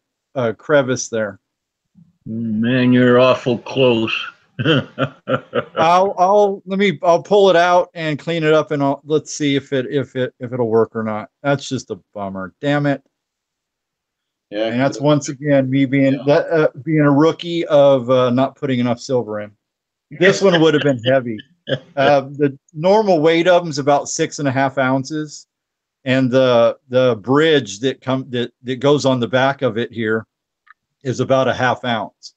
crevice there. Man, you're awful close. I'll pull it out and clean it up, and let's see if it'll work or not. That's just a bummer. Damn it. Yeah. And that's once again me being a rookie of not putting enough silver in. This one would have been heavy. The normal weight of them is about 6.5 ounces, and the bridge that goes on the back of it here is about a 1/2 ounce.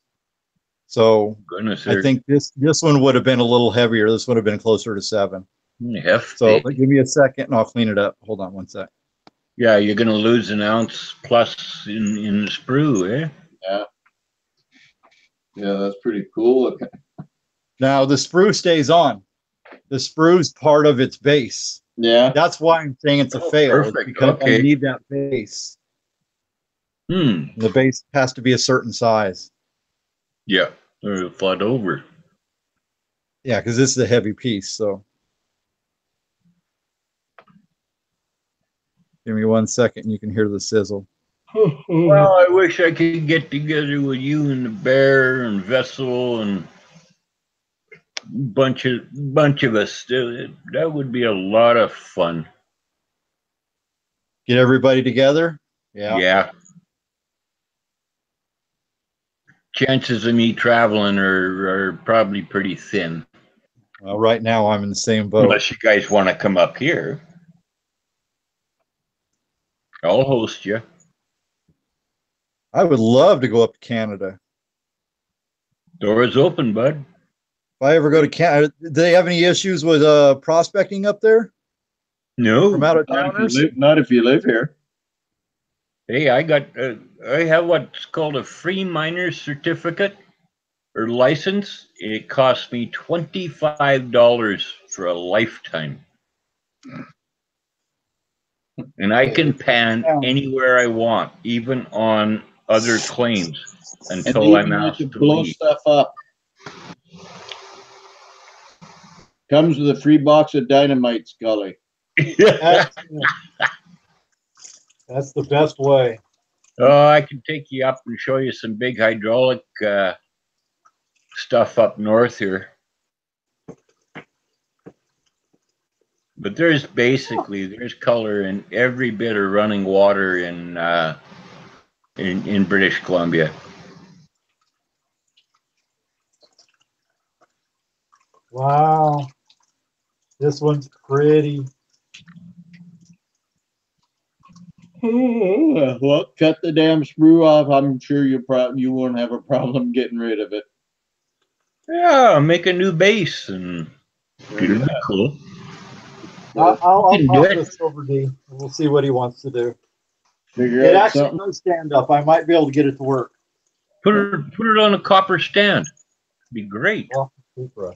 So I think this one would have been a little heavier. This would have been closer to 7. Hefty. So give me a second and I'll clean it up. Hold on one sec. Yeah, you're going to lose an ounce plus in the sprue, eh? Yeah. Yeah, that's pretty cool looking. Now the sprue stays on. The sprue's part of its base. Yeah. That's why I'm saying it's a Oh, fail. perfect. Because I Okay. need that base. Hmm. The base has to be a certain size. Yeah. It'll flood over. Yeah, because this is a heavy piece. So give me 1 second and you can hear the sizzle. Well, I wish I could get together with you and the bear and Vessel and bunch of us. That would be a lot of fun. Get everybody together. Yeah. Yeah. Chances of me traveling are probably pretty thin. Well, right now I'm in the same boat. Unless you guys want to come up here. I'll host you. I would love to go up to Canada. Door is open, bud. If I ever go to Canada, do they have any issues with prospecting up there No. from out of Not if you towners? live, not if you live here. Hey, I have what's called a free miner's certificate or license. It cost me $25 for a lifetime. And I can pan anywhere I want, even on other claims, And until they I'm even let asked you to blow leave. stuff up. Comes with a free box of dynamite, Scully. That's the best way. Oh, I can take you up and show you some big hydraulic stuff up north here. But there's color in every bit of running water in British Columbia. Wow. This one's pretty. Well, cut the damn sprue off. I'm sure you won't have a problem getting rid of it. Yeah, make a new base and it'll be cool. I'll can do talk it. to Silver D. We'll see what he wants to do. Figure It out actually something. does stand up. I might be able to get it to work. Put it on a copper stand. It'd be great. Well, toothbrush.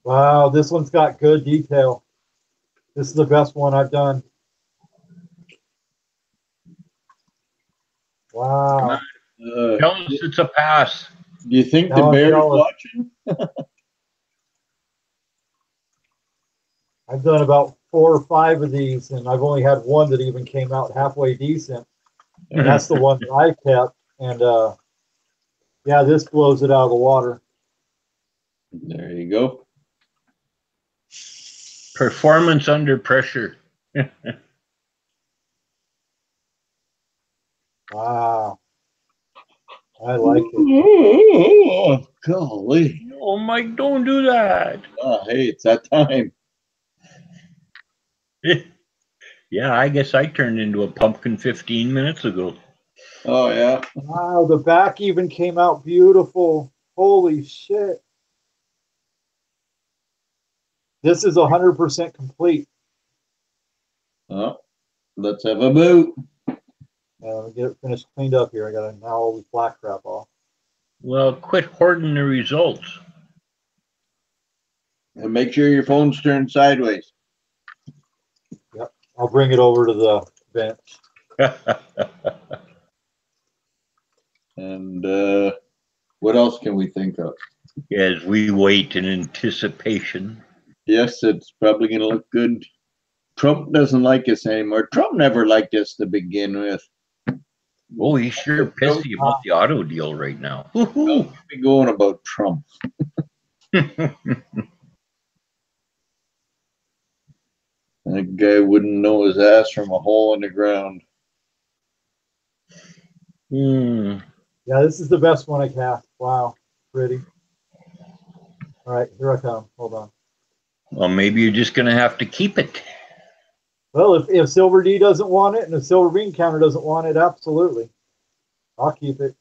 Wow, this one's got good detail. This is the best one I've done. Wow. Tell us it's a pass. Do you think Now the I'm bear's jealous. watching? I've done about 4 or 5 of these, and I've only had one that even came out halfway decent. And that's the one that I kept. And yeah, this blows it out of the water. There you go. Performance under pressure. Wow. I like it. Oh, golly. Oh, Mike, don't do that. Oh, hey, it's that time. Yeah, I guess I turned into a pumpkin 15 minutes ago. Oh, yeah. Wow, the back even came out beautiful. Holy shit. This is 100% complete. Oh, let's have a boot. Let me get it finished cleaned up here. I got to now all this black crap off. Well, quit hoarding the results. And make sure your phone's turned sideways. Yep. I'll bring it over to the bench. And what else can we think of? As we wait in anticipation. Yes, it's probably going to look good. Trump doesn't like us anymore. Trump never liked us to begin with. Oh, he's sure pissy about the auto deal right now. Don't be going about Trump. That guy wouldn't know his ass from a hole in the ground. Hmm. Yeah, this is the best one I cast. Wow. Pretty. All right, here I come. Hold on. Well, maybe you're just going to have to keep it. Well, if Silver D doesn't want it and the Silver Bean counter doesn't want it, absolutely. I'll keep it.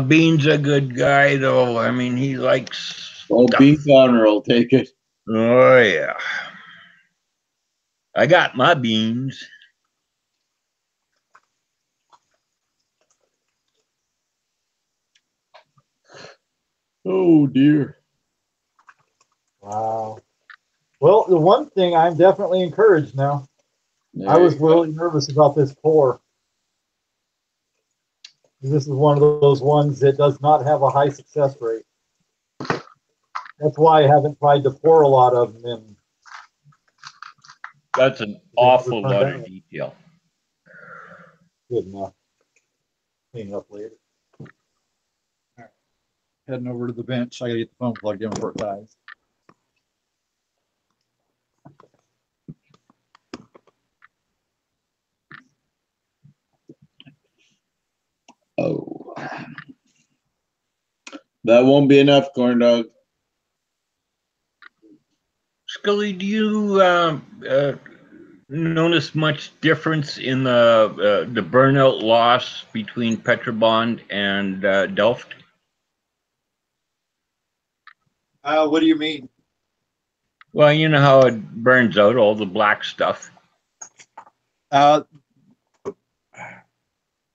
Bean's a good guy, though. I mean, he likes Oh, stuff. Bean Counter will take it. Oh, yeah. I got my beans. Oh dear. Wow. Well, the one thing I'm definitely encouraged now. I was really nervous about this pour. This is one of those ones that does not have a high success rate. That's why I haven't tried to pour a lot of them in. That's an awful lot of detail. Good enough. Clean it up later. All right. Heading over to the bench. I gotta get the phone plugged in before it dies. Oh. That won't be enough, corn dog. Scully, do you notice much difference in the burnout loss between Petrobond and Delft? What do you mean? Well, you know how it burns out all the black stuff.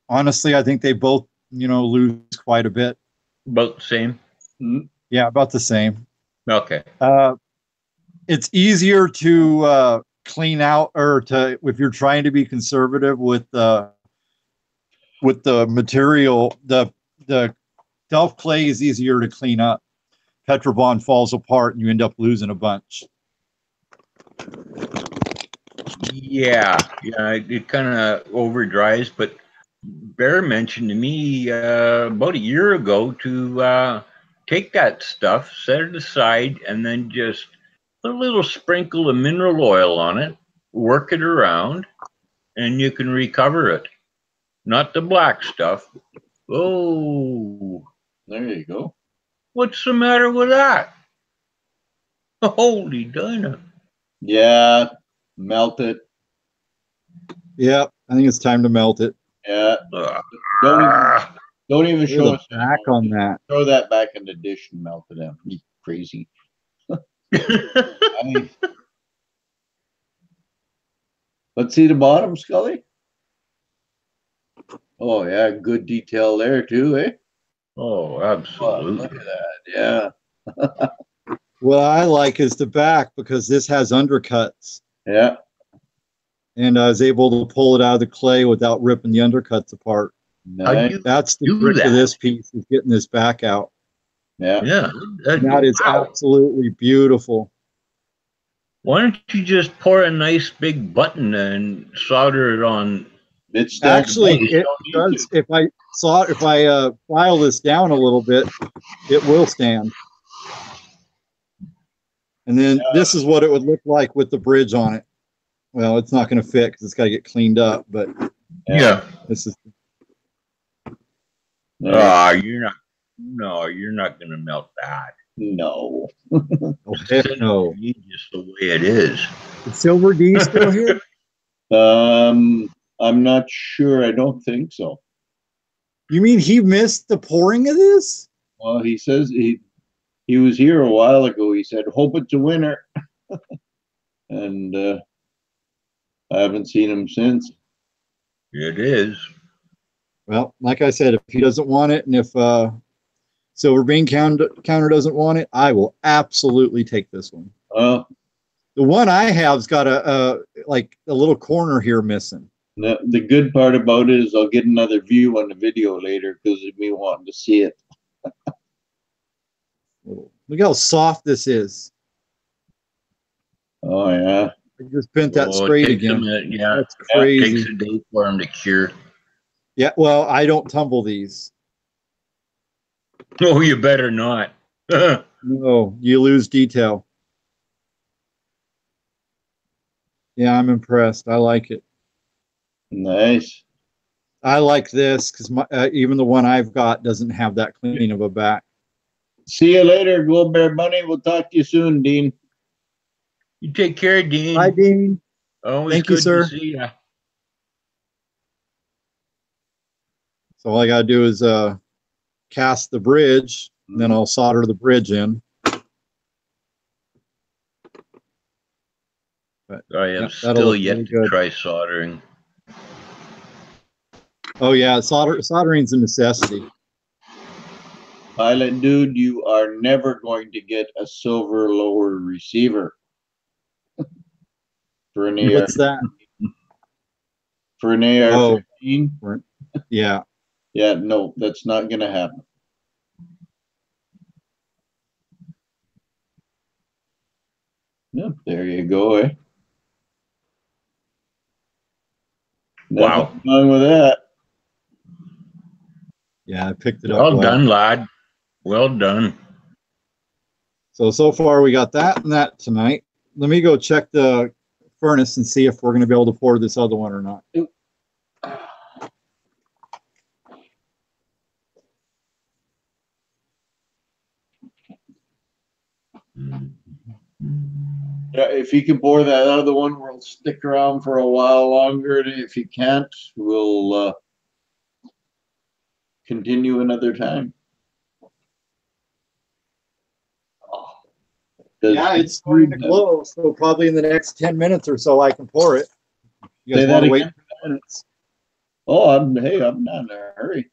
Honestly, I think they both, lose quite a bit. About the same? Mm-hmm. Yeah, about the same. Okay. It's easier to clean out, or if you're trying to be conservative with the material. The Delft clay is easier to clean up. Petrobond falls apart, and you end up losing a bunch. Yeah, it kind of over dries, but Bear mentioned to me about a year ago to take that stuff, set it aside, and then just put a little sprinkle of mineral oil on it, work it around, and you can recover it. Not the black stuff. Oh, There you go. what's the matter with that? Holy dynamite. Yeah, melt it. Yeah, I think it's time to melt it. Yeah. Ah. Don't even show us back on that. Throw that back in the dish and melt it out. You crazy. Let's see the bottom, Scully. Oh yeah, good detail there too, eh? Oh, absolutely. Look at that. Yeah. What I like is the back, because this has undercuts. Yeah. And I was able to pull it out of the clay without ripping the undercuts apart. Nice. That's the trick of this piece, is getting this back out. Yeah. Yeah. That is absolutely beautiful. Why don't you just pour a nice big button and solder it on? It's Actually, it does. If I file this down a little bit, it will stand. And then this is what it would look like with the bridge on it. Well, it's not going to fit because it's got to get cleaned up. But yeah, this is. You're not going to melt that. No. Oh, heck no. Just the way it is. Is Silver D still here? I'm not sure. I don't think so. You mean he missed the pouring of this? Well, he says he was here a while ago. He said, "Hope it's a winner," and I haven't seen him since. It is. Well, like I said, if he doesn't want it, and if Silver Bean counter doesn't want it, I will absolutely take this one. Well, the one I have's got a little corner here missing. The good part about it is I'll get another view on the video later because of me wanting to see it. Look how soft this is. Oh yeah. I just bent that straight again. Yeah, that's crazy. It takes a day for them to cure. Yeah, well, I don't tumble these. Oh, you better not. No, you lose detail. Yeah, I'm impressed. I like it. Nice. I like this because even the one I've got doesn't have that clean of a back. See you later, Gold Bear Bunny. We'll talk to you soon, Dean. You take care, Dean. Bye, Dean. Always Thank good you, sir. to see you. So all I got to do is cast the bridge, and then I'll solder the bridge in. But, I am still yet to try soldering. Oh yeah, soldering's a necessity. Pilot dude, you are never going to get a silver lower receiver for an AR What's that? for an Oh. AR-15. Yeah. Yeah, no, that's not going to happen. Yep, there you go. Eh? Wow. Nothing wrong with that. Yeah, I picked it up Well well. done, lad. Well done. So far we got that and that tonight. Let me go check the furnace and see if we're going to be able to pour this other one or not. Yeah, if you can pour that other one, we'll stick around for a while longer. If you can't, we'll continue another time. Yeah, it's starting to glow, so probably in the next 10 minutes or so I can pour it. You guys Say want that to wait again? 10 minutes? Oh, I'm not in a hurry.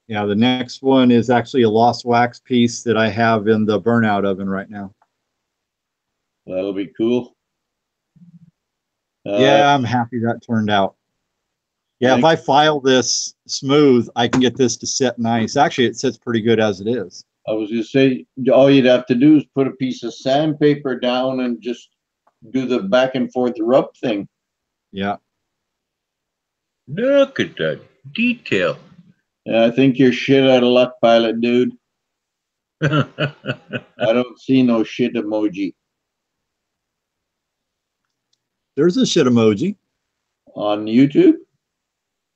Yeah, the next one is actually a lost wax piece that I have in the burnout oven right now. That'll be cool. Yeah, I'm happy that turned out. Yeah, if I file this smooth, I can get this to sit nice. Actually, it sits pretty good as it is. I was going to say, all you'd have to do is put a piece of sandpaper down and just do the back and forth rub thing. Yeah. Look at that detail. Yeah, I think you're shit out of luck, pilot dude. I don't see no shit emoji. There's a shit emoji. On YouTube?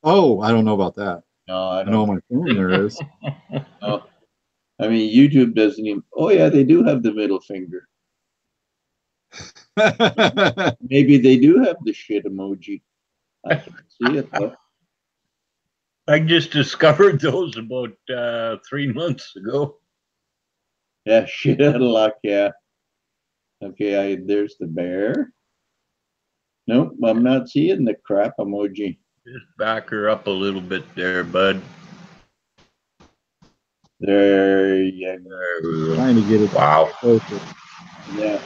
Oh, I don't know about that. No, I I know don't. on my phone there is. No. I mean, YouTube doesn't even. Oh, yeah, they do have the middle finger. Maybe they do have the shit emoji. I can't see it, though. I just discovered those about 3 months ago. Yeah, shit out of luck, yeah. Okay, there's the bear. Nope, I'm not seeing the crap emoji. Just back her up a little bit there, bud. There you go. There we go. Trying to get it. Wow. Focused. Yeah,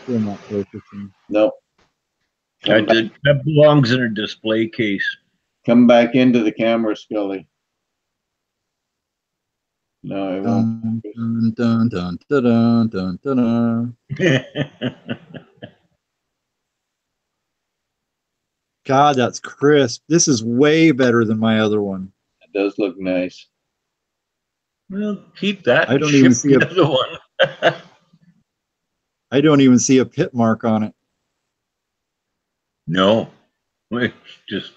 Still not focusing. nope. That belongs in a display case. Come back into the camera, Scully. No, it won't. Dun, dun, dun, dun, dun, dun, dun. God, that's crisp. This is way better than my other one. It does look nice. Well, keep that. I And don't even ship see the other one. I don't even see a pit mark on it. No, it's just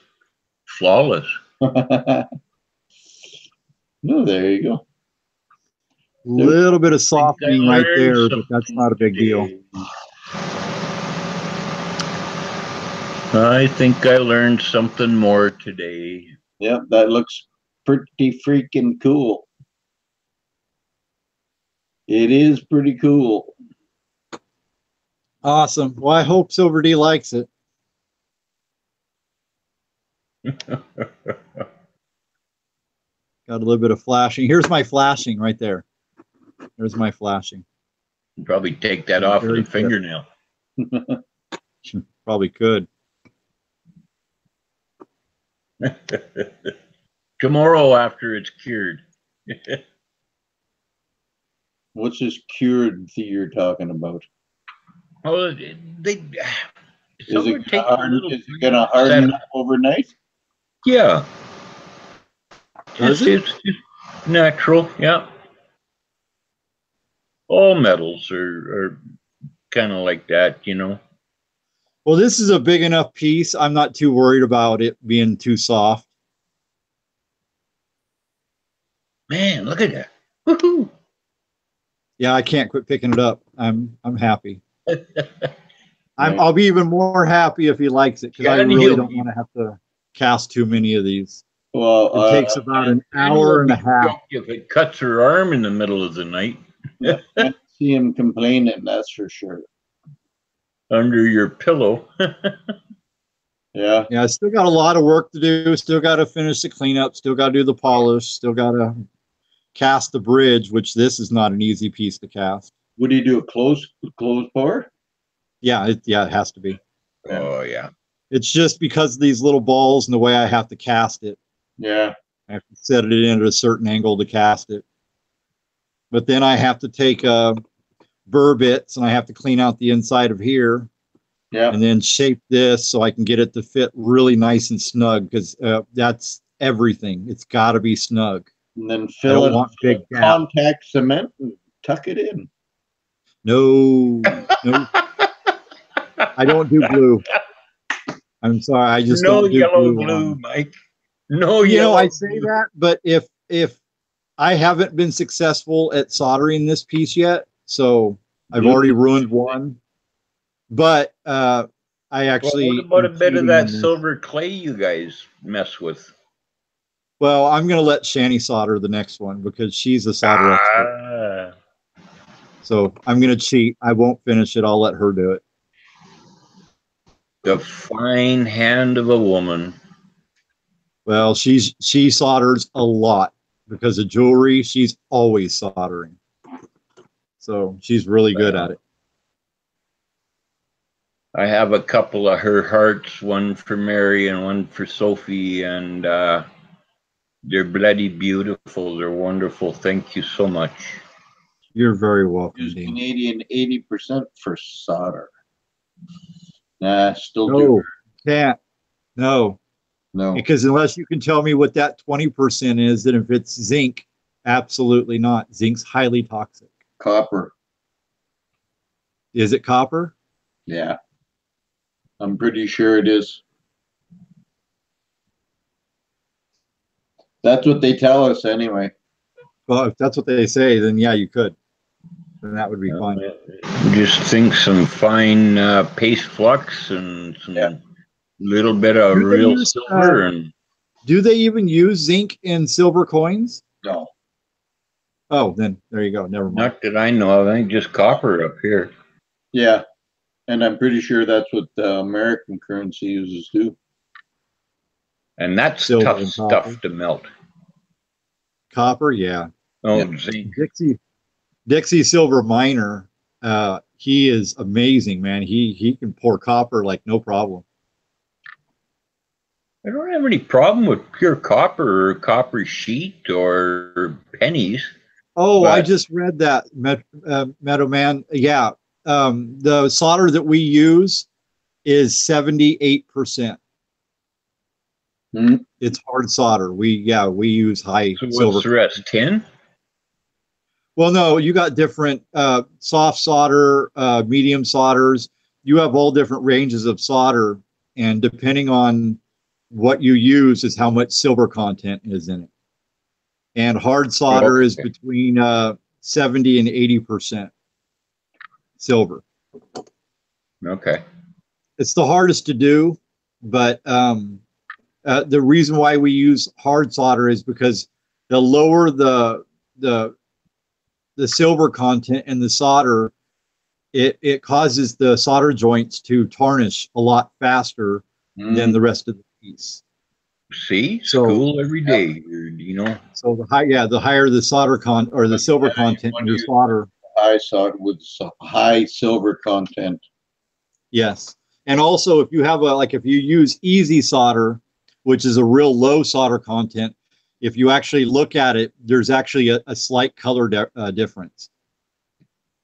flawless. No, there you go. Little bit of softening right there, but that's not a big deal. I think I learned something more today. Yep, that looks pretty freaking cool. It is pretty cool. Awesome. Well, I hope Silver D likes it. Got a little bit of flashing. Here's my flashing right there. There's my flashing. Probably take that off with a fingernail. Probably could. Tomorrow after it's cured. What's this cured thing you're talking about? Oh, they. Is it gonna harden up overnight? Yeah. Does It's natural, yeah. All metals are kind of like that, you know. Well, this is a big enough piece. I'm not too worried about it being too soft. Man, look at that. Woohoo. Yeah, I can't quit picking it up. I'm happy. I'll be even more happy if he likes it, because I really don't want to have to cast too many of these. Well, it takes about an hour and a half. If it cuts her arm in the middle of the night. I see him complaining, that's for sure. Under your pillow. Yeah. Yeah, I still got a lot of work to do. Still got to finish the cleanup. Still got to do the polish. Still got to cast the bridge, which this is not an easy piece to cast. Would you do a close pour? Yeah, it has to be. Oh yeah. It's just because of these little balls and the way I have to cast it. Yeah. I have to set it in at a certain angle to cast it. But then I have to take burr bits and I have to clean out the inside of here. Yeah. And then shape this so I can get it to fit really nice and snug, because that's everything. It's got to be snug. And then I fill don't it want big with gaps. contact cement and tuck it in. No, I don't do blue. I'm sorry, I just No don't do yellow blue. blue, Mike. No You yellow. know, I say blue. that, but if I haven't been successful at soldering this piece yet, so I've Blue. already ruined one. But I Well, actually. what about a bit of am that cheating on this. silver clay you guys mess with? Well, I'm going to let Shani solder the next one because she's a solder expert. So I'm going to cheat. I won't finish it. I'll let her do it. The fine hand of a woman. Well, she solders a lot because of jewelry. She's always soldering. So she's really good at it. I have a couple of her hearts, one for Mary and one for Sophie, and they're bloody beautiful. They're wonderful. Thank you so much. You're very welcome, Use Dean. Canadian 80% for solder. Nah, still No, do. can't. No, No. because unless you can tell me what that 20% is, and if it's zinc, absolutely not. Zinc's highly toxic. Copper. Is it copper? Yeah. I'm pretty sure it is. That's what they tell us anyway. Well, if that's what they say, then yeah, you could. Then that would be fine. Just think some fine paste flux and some little bit of Do they real use, silver and Do they even use zinc in silver coins? No. Oh, then there you go. Never mind. not that I know of. I think just copper up here. Yeah. And I'm pretty sure that's what the American currency uses too. And that's Silver tough and stuff copper. to melt. Copper, yeah. Oh, Yeah. zinc. Dixie Silver Miner, he is amazing, man. He can pour copper like no problem. I don't have any problem with pure copper or copper sheet or pennies. Oh, I But- just read that, Meadow Man. Yeah, the solder that we use is 78%. Hmm? It's hard solder. We use high So silver. what's the rest? 10? Well, no, you got different soft solder, medium solders. You have all different ranges of solder, and depending on what you use is how much silver content is in it. And hard solder is Okay. between 70 and 80% silver. Okay. It's the hardest to do, but the reason why we use hard solder is because the lower the silver content in the solder, it causes the solder joints to tarnish a lot faster than the rest of the piece. See? So- School every day, you know? So the higher the solder or the silver content in your solder. High solder with high silver content. Yes. And also if you have if you use easy solder, which is a real low solder content, if you actually look at it, there's actually a slight color difference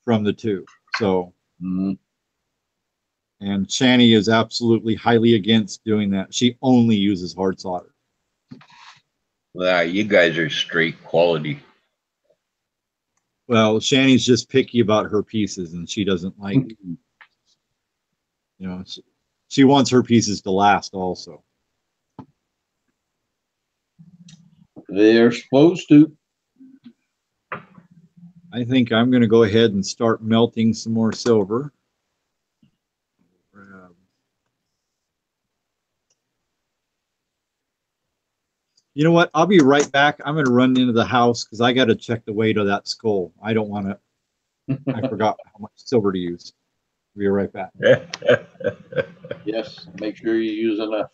from the two. So, Mhm. and Shani is absolutely highly against doing that. She only uses hard solder. Well, you guys are straight quality. Well, Shani's just picky about her pieces, and she doesn't like, she wants her pieces to last also. They're supposed to. I think I'm going to go ahead and start melting some more silver. You know what? I'll be right back. I'm going to run into the house because I got to check the weight of that skull. I don't want to. I forgot how much silver to use. Be right back. Yes, make sure you use enough.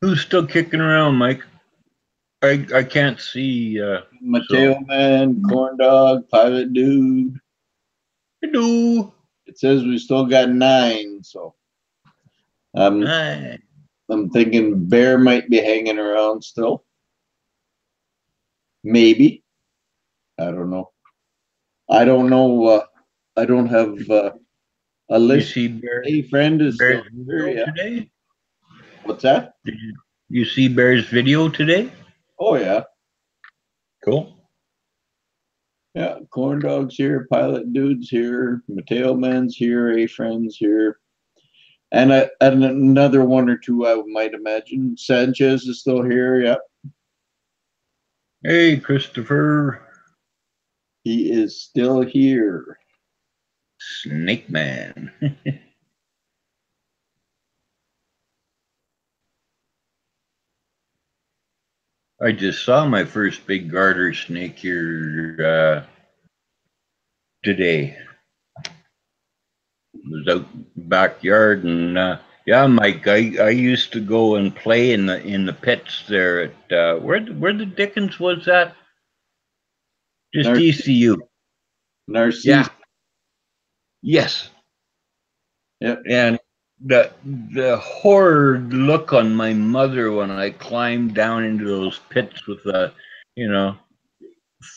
Who's still kicking around, Mike? I can't see. Mateo Man, Corn Dog, Pilot Dude. Hello. It says we still got 9, so Hi. I'm thinking Bear might be hanging around still. Maybe. I don't know. I don't know. I don't have a You list. see Bear, Hey, friend is Bear's still video here. Yeah. today? What's that? Did you see Bear's video today? Oh yeah. Cool. Yeah, Corn Dog's here, Pilot Dude's here, Mateo Man's here, A Friend's here, and another one or two, I might imagine. Sanchez is still here. Yep, Hey, Christopher. he is still here. Snake Man. I just saw my first big garter snake here today. It was out in the backyard, and yeah, Mike, I used to go and play in the pits there at where the Dickens was that? Just ECU. Narcisse. Yeah. Yes. Yep. And the horrid look on my mother when I climbed down into those pits with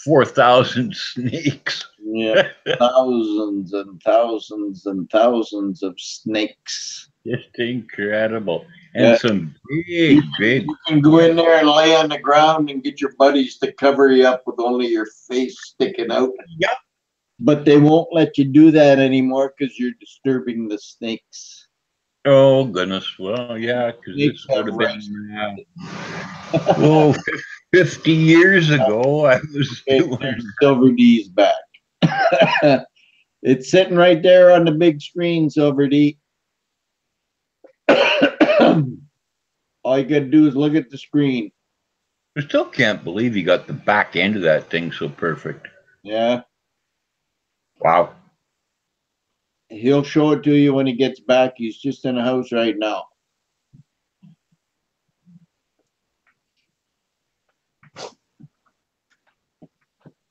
4,000 snakes. Yeah. Thousands and thousands and thousands of snakes. Just incredible. And some big. You can go in there and lay on the ground and get your buddies to cover you up with only your face sticking out. Yep. But they won't let you do that anymore because you're disturbing the snakes. Oh, goodness. Well, yeah, because this would have been 50 years ago. I was doing Silver D's back. It's sitting right there on the big screen, Silver D. All you gotta do is look at the screen. I still can't believe you got the back end of that thing so perfect. Yeah. Wow. He'll show it to you when he gets back. He's just in the house right now.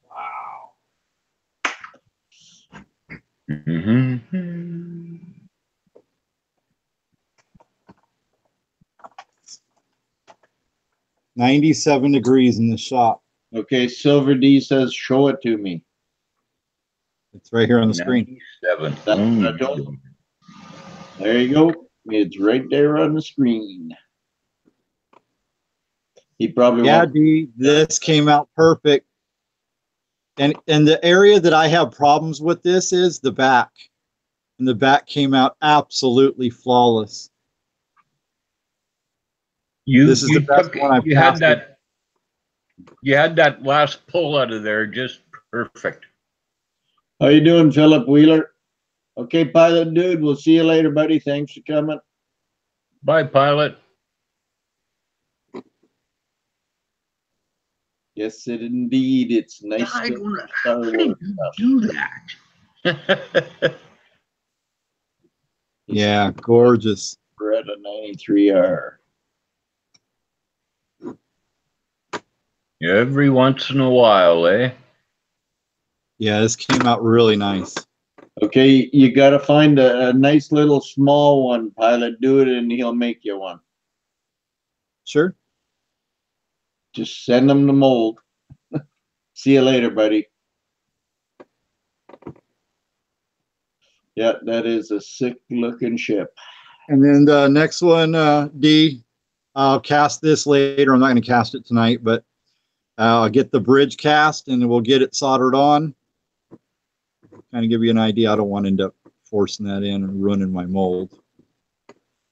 Wow. Mm-hmm. 97 degrees in the shop. Okay, Silver D says, show it to me. It's right here on the screen. 97. That's what I told him. There you go. It's right there on the screen. He probably won't. D, this came out perfect. And the area that I have problems with this is the back. And the back came out absolutely flawless. This is the best one I've casted. You had that last pull out of there just perfect. How you doing, Philip Wheeler? Okay, Pilot Dude, we'll see you later, buddy. Thanks for coming. Bye, Pilot. Yes, indeed. It's nice I to don't know. Star How Wars did you stuff. do that? Yeah, gorgeous. Beretta 93R. Every once in a while, eh? Yeah, this came out really nice. Okay, you got to find a nice little small one, Pilot. Do it, and he'll make you one. Sure. Just send them the mold. See you later, buddy. Yeah, that is a sick-looking ship. And then the next one, D, I'll cast this later. I'm not going to cast it tonight, but I'll get the bridge cast and we'll get it soldered on. Kind of give you an idea. I don't want to end up forcing that in and ruining my mold.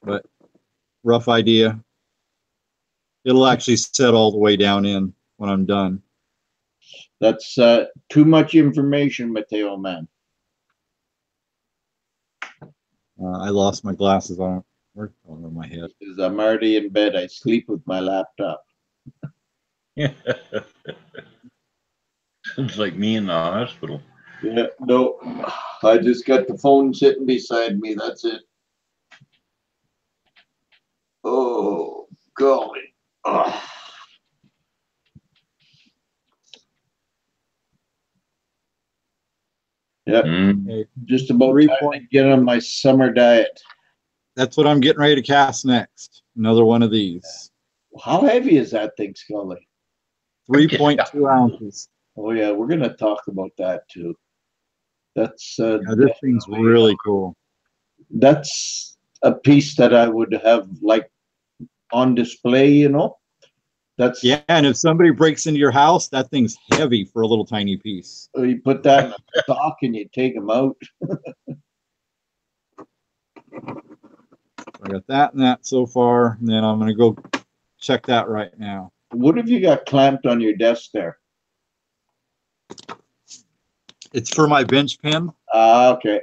But rough idea. It'll actually set all the way down in when I'm done. That's too much information, Mateo, man. I lost my glasses on my head. Because I'm already in bed. I sleep with my laptop. Sounds like me in the hospital. Yeah, no, I just got the phone sitting beside me. That's it. Oh, golly. Oh. Yeah, Mm. Okay, just about 3 time to point. get on my summer diet. That's what I'm getting ready to cast next. Another one of these. How heavy is that thing, Scully? 3.2 ounces. Oh yeah, we're gonna talk about that too. That's Yeah, this thing's really cool. that's a piece that I would have like on display, you know. That's Yeah, and if somebody breaks into your house, that thing's heavy for a little tiny piece. you put that in a sock and you take them out. I got that and that so far, and then I'm gonna go check that right now. What have you got clamped on your desk there? It's for my bench pin. Ah, okay.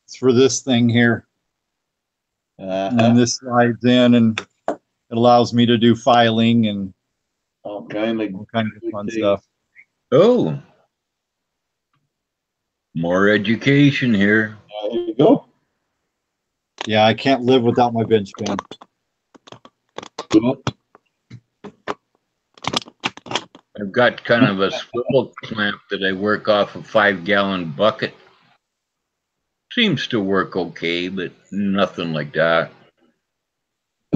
It's for this thing here. And then this slides in and it allows me to do filing and all kind of fun things. stuff. Oh, more education here. There you go. Yeah, I can't live without my bench pin. Well, I've got kind of a swivel clamp that I work off a 5-gallon bucket. Seems to work okay, but nothing like that.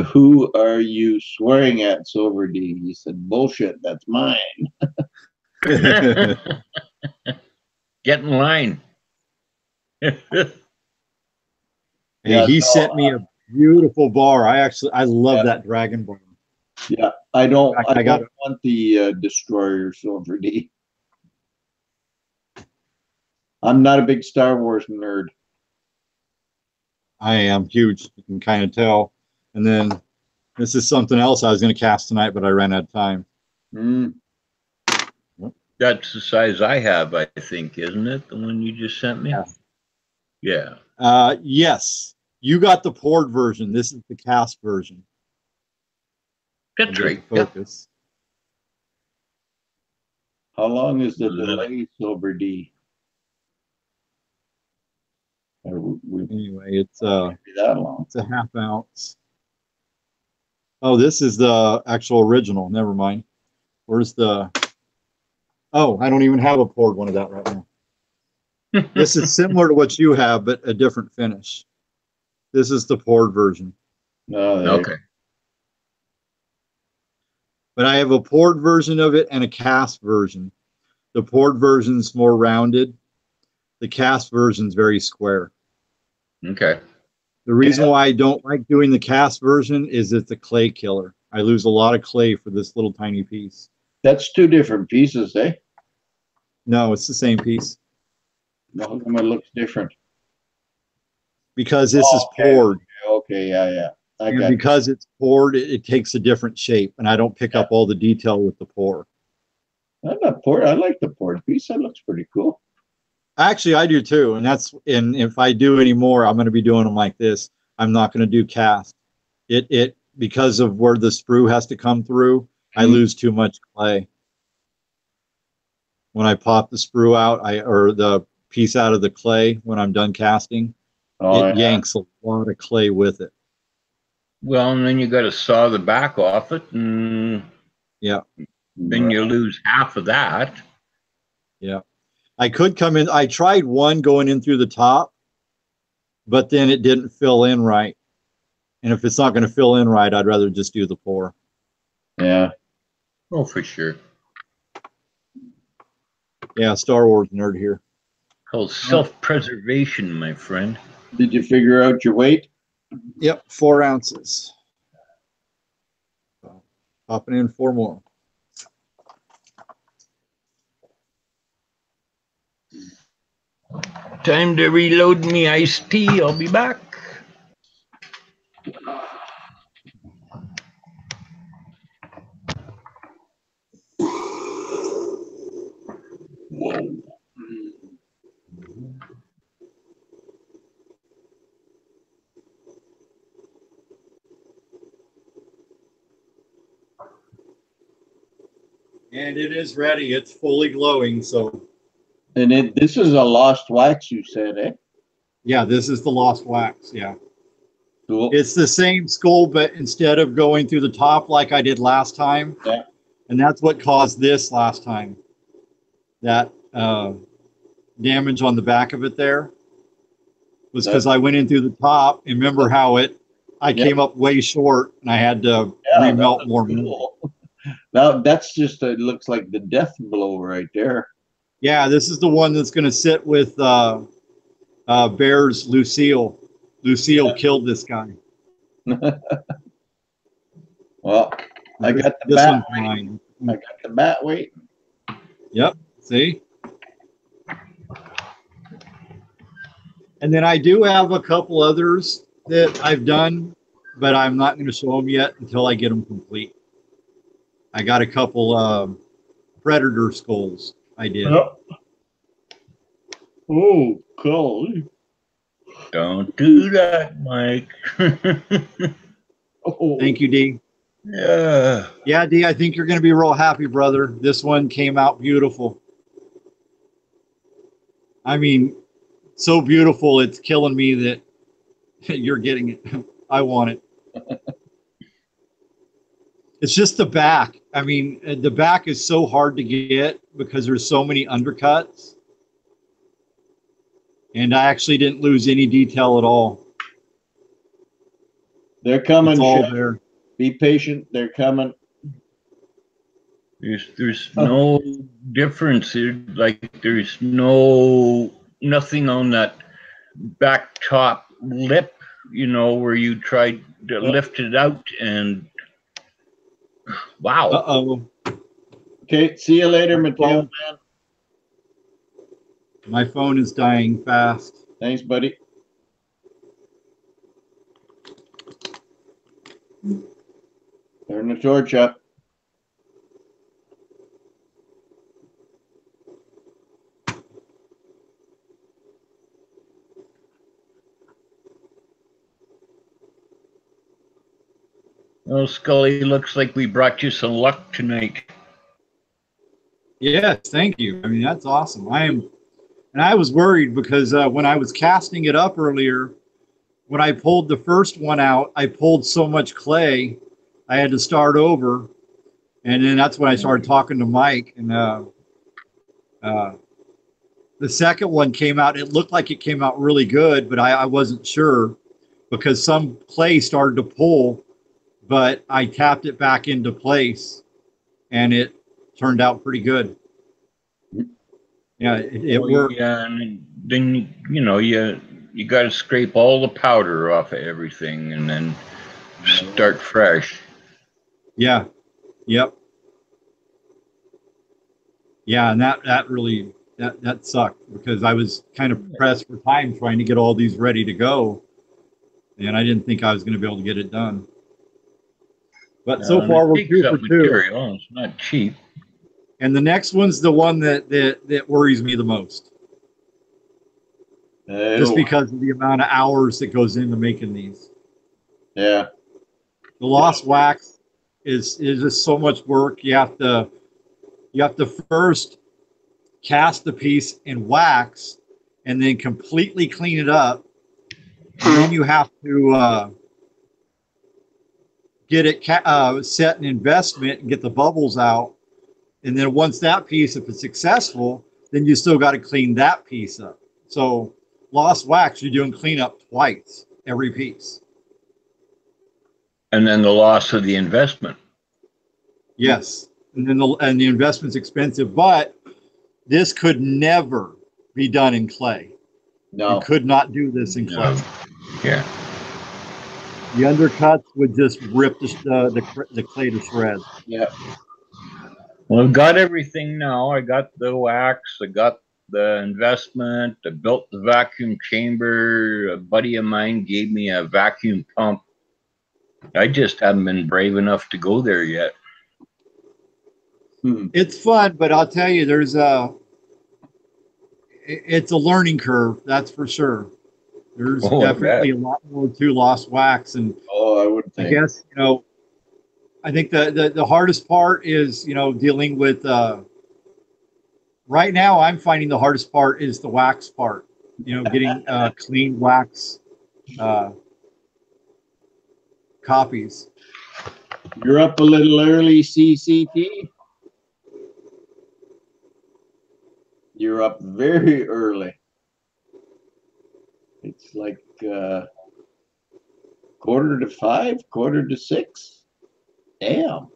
who are you swearing at, Silver D? He said, bullshit, that's mine. Get in line. Hey, he sent me a beautiful bar. I love that dragon bar. Yeah, I don't I got want the destroyer, Silver D. I'm not a big Star Wars nerd. I am huge. You can kind of tell. And then this is something else I was going to cast tonight, but I ran out of time. Mm. That's the size I have, I think, isn't it? The one you just sent me? Yeah. Yeah. Yes. You got the poured version. This is the cast version. That's right. Yep. Focus. How long is the delay, Silver D? Anyway, it's that long. it's a half ounce. Oh, this is the actual original. Never mind. Where's the? Oh, I don't even have a poured one of that right now. This is similar to what you have, but a different finish. This is the poured version. Okay. But I have a poured version of it and a cast version. The poured version's more rounded. The cast version's very square. Okay. The reason why I don't like doing the cast version is it's a clay killer. I lose a lot of clay for this little tiny piece. That's two different pieces, eh? No, it's the same piece. How come it looks different? Because this is poured. Okay, yeah. And because it's poured, it takes a different shape, and I don't pick up all the detail with the pour. I'm not poured. I like the poured piece. That looks pretty cool. Actually, I do too. And if I do any more, I'm going to be doing them like this. I'm not going to do cast. It because of where the sprue has to come through, I lose too much clay. When I pop the sprue out, or the piece out of the clay when I'm done casting, it yanks a lot of clay with it. Well, and then you got to saw the back off it, and then you lose half of that. Yeah. I could come in. I tried one going in through the top, but then it didn't fill in right. And if it's not going to fill in right, I'd rather just do the pour. Yeah. Oh, for sure. Yeah, Star Wars nerd here. Called self-preservation, my friend. Did you figure out your weight? Yep, 4 ounces. Popping in 4 more. Time to reload me iced tea. I'll be back. And it is ready. It's fully glowing. So And this is a lost wax, you said, eh? yeah, this is the lost wax. Yeah. Cool. It's the same skull, but instead of going through the top like I did last time, Yeah. and that's what caused this last time. That damage on the back of it there was because I went in through the top. And remember how I came up way short, and I had to remelt more. Cool. Now that's just it looks like the death blow right there. Yeah, this is the one that's going to sit with Bear's Lucille. Lucille killed this guy. Well, I got the This bat one's waiting. mine. I got the bat waiting. Yep. See? And then I do have a couple others that I've done, but I'm not going to show them yet until I get them complete. I got a couple predator skulls I did. Yep. Oh, cool. Don't do that, Mike. Oh. Thank you, D. Yeah. Yeah, D, I think you're going to be real happy, brother. This one came out beautiful. I mean, so beautiful, it's killing me that you're getting it. I want it. It's just the back. I mean, the back is so hard to get because there's so many undercuts. And I actually didn't lose any detail at all. They're coming. It's all Chef. there. Be patient. They're coming. There's no difference. Like there's nothing on that back top lip, you know, where you tried to lift it out and wow. Uh-oh. Okay, see you later, Mateo, man. My phone is dying fast. Thanks, buddy. Turn the torch up. Well, Scully, looks like we brought you some luck tonight. Yes, thank you. I mean, that's awesome. I was worried because when I was casting it up earlier, when I pulled the first one out, I pulled so much clay, I had to start over. And then that's when I started talking to Mike. And the second one came out. It looked like it came out really good, but I wasn't sure because some clay started to pull, but I tapped it back into place and it turned out pretty good. Yeah, it worked. Yeah, and then you got to scrape all the powder off of everything and then start fresh. Yeah. Yep. Yeah, and that really that sucked because I was kind of pressed for time trying to get all these ready to go, and I didn't think I was going to be able to get it done. But so far we're 2 for 2. Material. It's not cheap. And the next one's the one that worries me the most. Just because of the amount of hours that goes into making these. Yeah. The lost wax is just so much work. You have to first cast the piece in wax and then completely clean it up. And then you have to get it set in investment and get the bubbles out. And then once that piece, if it's successful, then you still got to clean that piece up. So lost wax, you're doing cleanup twice, every piece. And then the loss of the investment. Yes. And then the investment's expensive, but this could never be done in clay. No. You could not do this in clay. Yeah. The undercuts would just rip the clay to shreds. Yeah. Well, I've got everything now. I got the wax. I got the investment. I built the vacuum chamber. A buddy of mine gave me a vacuum pump. I just haven't been brave enough to go there yet. It's fun, but I'll tell you, it's a learning curve. That's for sure. There's definitely a lot more to lost wax, and I would think. I guess I think the hardest part is, dealing with, right now I'm finding the hardest part is the wax part, getting clean wax copies. You're up a little early, CCT. You're up very early. It's like 4:45, 5:45. Damn.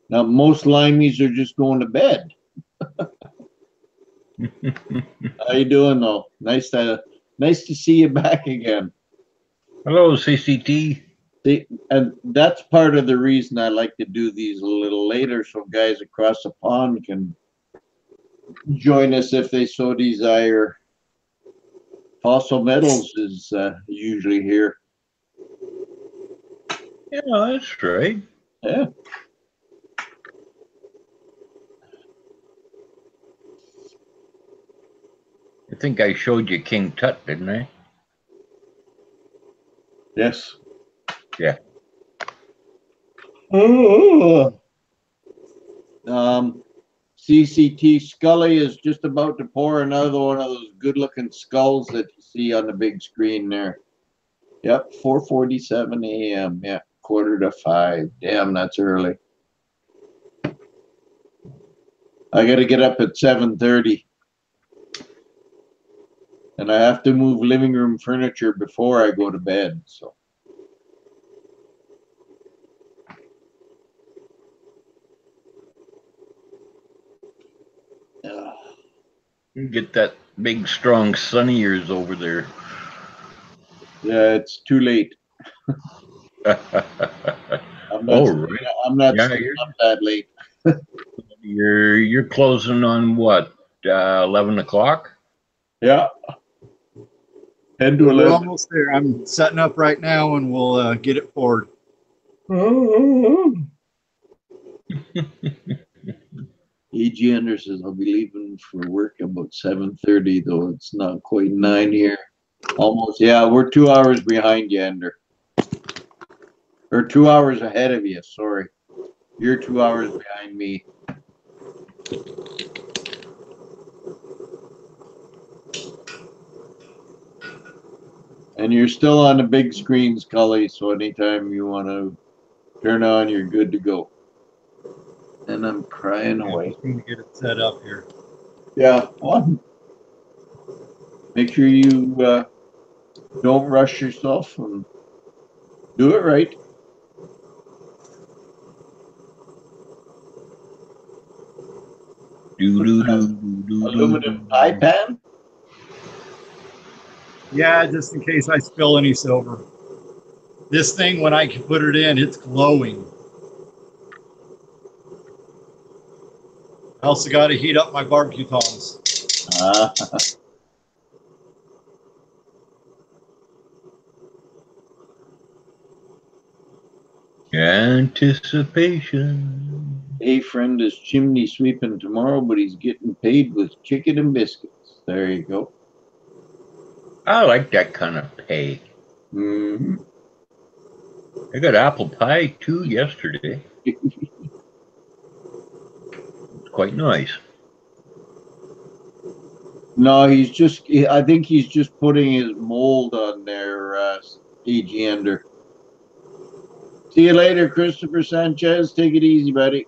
Now most limeys are just going to bed. How you doing though? Nice to see you back again. Hello, CCT. See, and that's part of the reason I like to do these a little later, so guys across the pond can join us if they so desire. Fossil Metals is usually here. Yeah, that's right. Yeah. I think I showed you King Tut, didn't I? Yes. Yeah. Oh. CCT Scully is just about to pour another one of those good-looking skulls that you see on the big screen there. Yep, 4:47 a.m. Yeah, 4:45. Damn, that's early. I got to get up at 7:30. And I have to move living room furniture before I go to bed, so. Get that big, strong son of yours over there. Yeah, it's too late. I'm not, Right. I'm not Yeah, staying up that late. You're closing on what? 11 o'clock? Yeah. 10 to We're 11. almost there. I'm setting up right now, and we'll get it poured. A.G. Anders says I'll be leaving for work about 7:30, though it's not quite 9 here. Almost, yeah, we're 2 hours behind you, Ender. Or 2 hours ahead of you, sorry. You're 2 hours behind me. And you're still on the big screen, Scully, so anytime you want to turn on, you're good to go. And I'm crying away. I'm going to get it set up here. Yeah, on. Make sure you don't rush yourself and do it right. Aluminum pie pan? Yeah, just in case I spill any silver. This thing, when I can put it in, it's glowing. I also got to heat up my barbecue tongs. Anticipation. A friend is chimney sweeping tomorrow, but he's getting paid with chicken and biscuits. There you go. I like that kind of pay. Mm-hmm. I got apple pie too yesterday. It's quite nice. No, I think he's just putting his mold on there, A.G. Ender. See you later, Christopher Sanchez. Take it easy, buddy.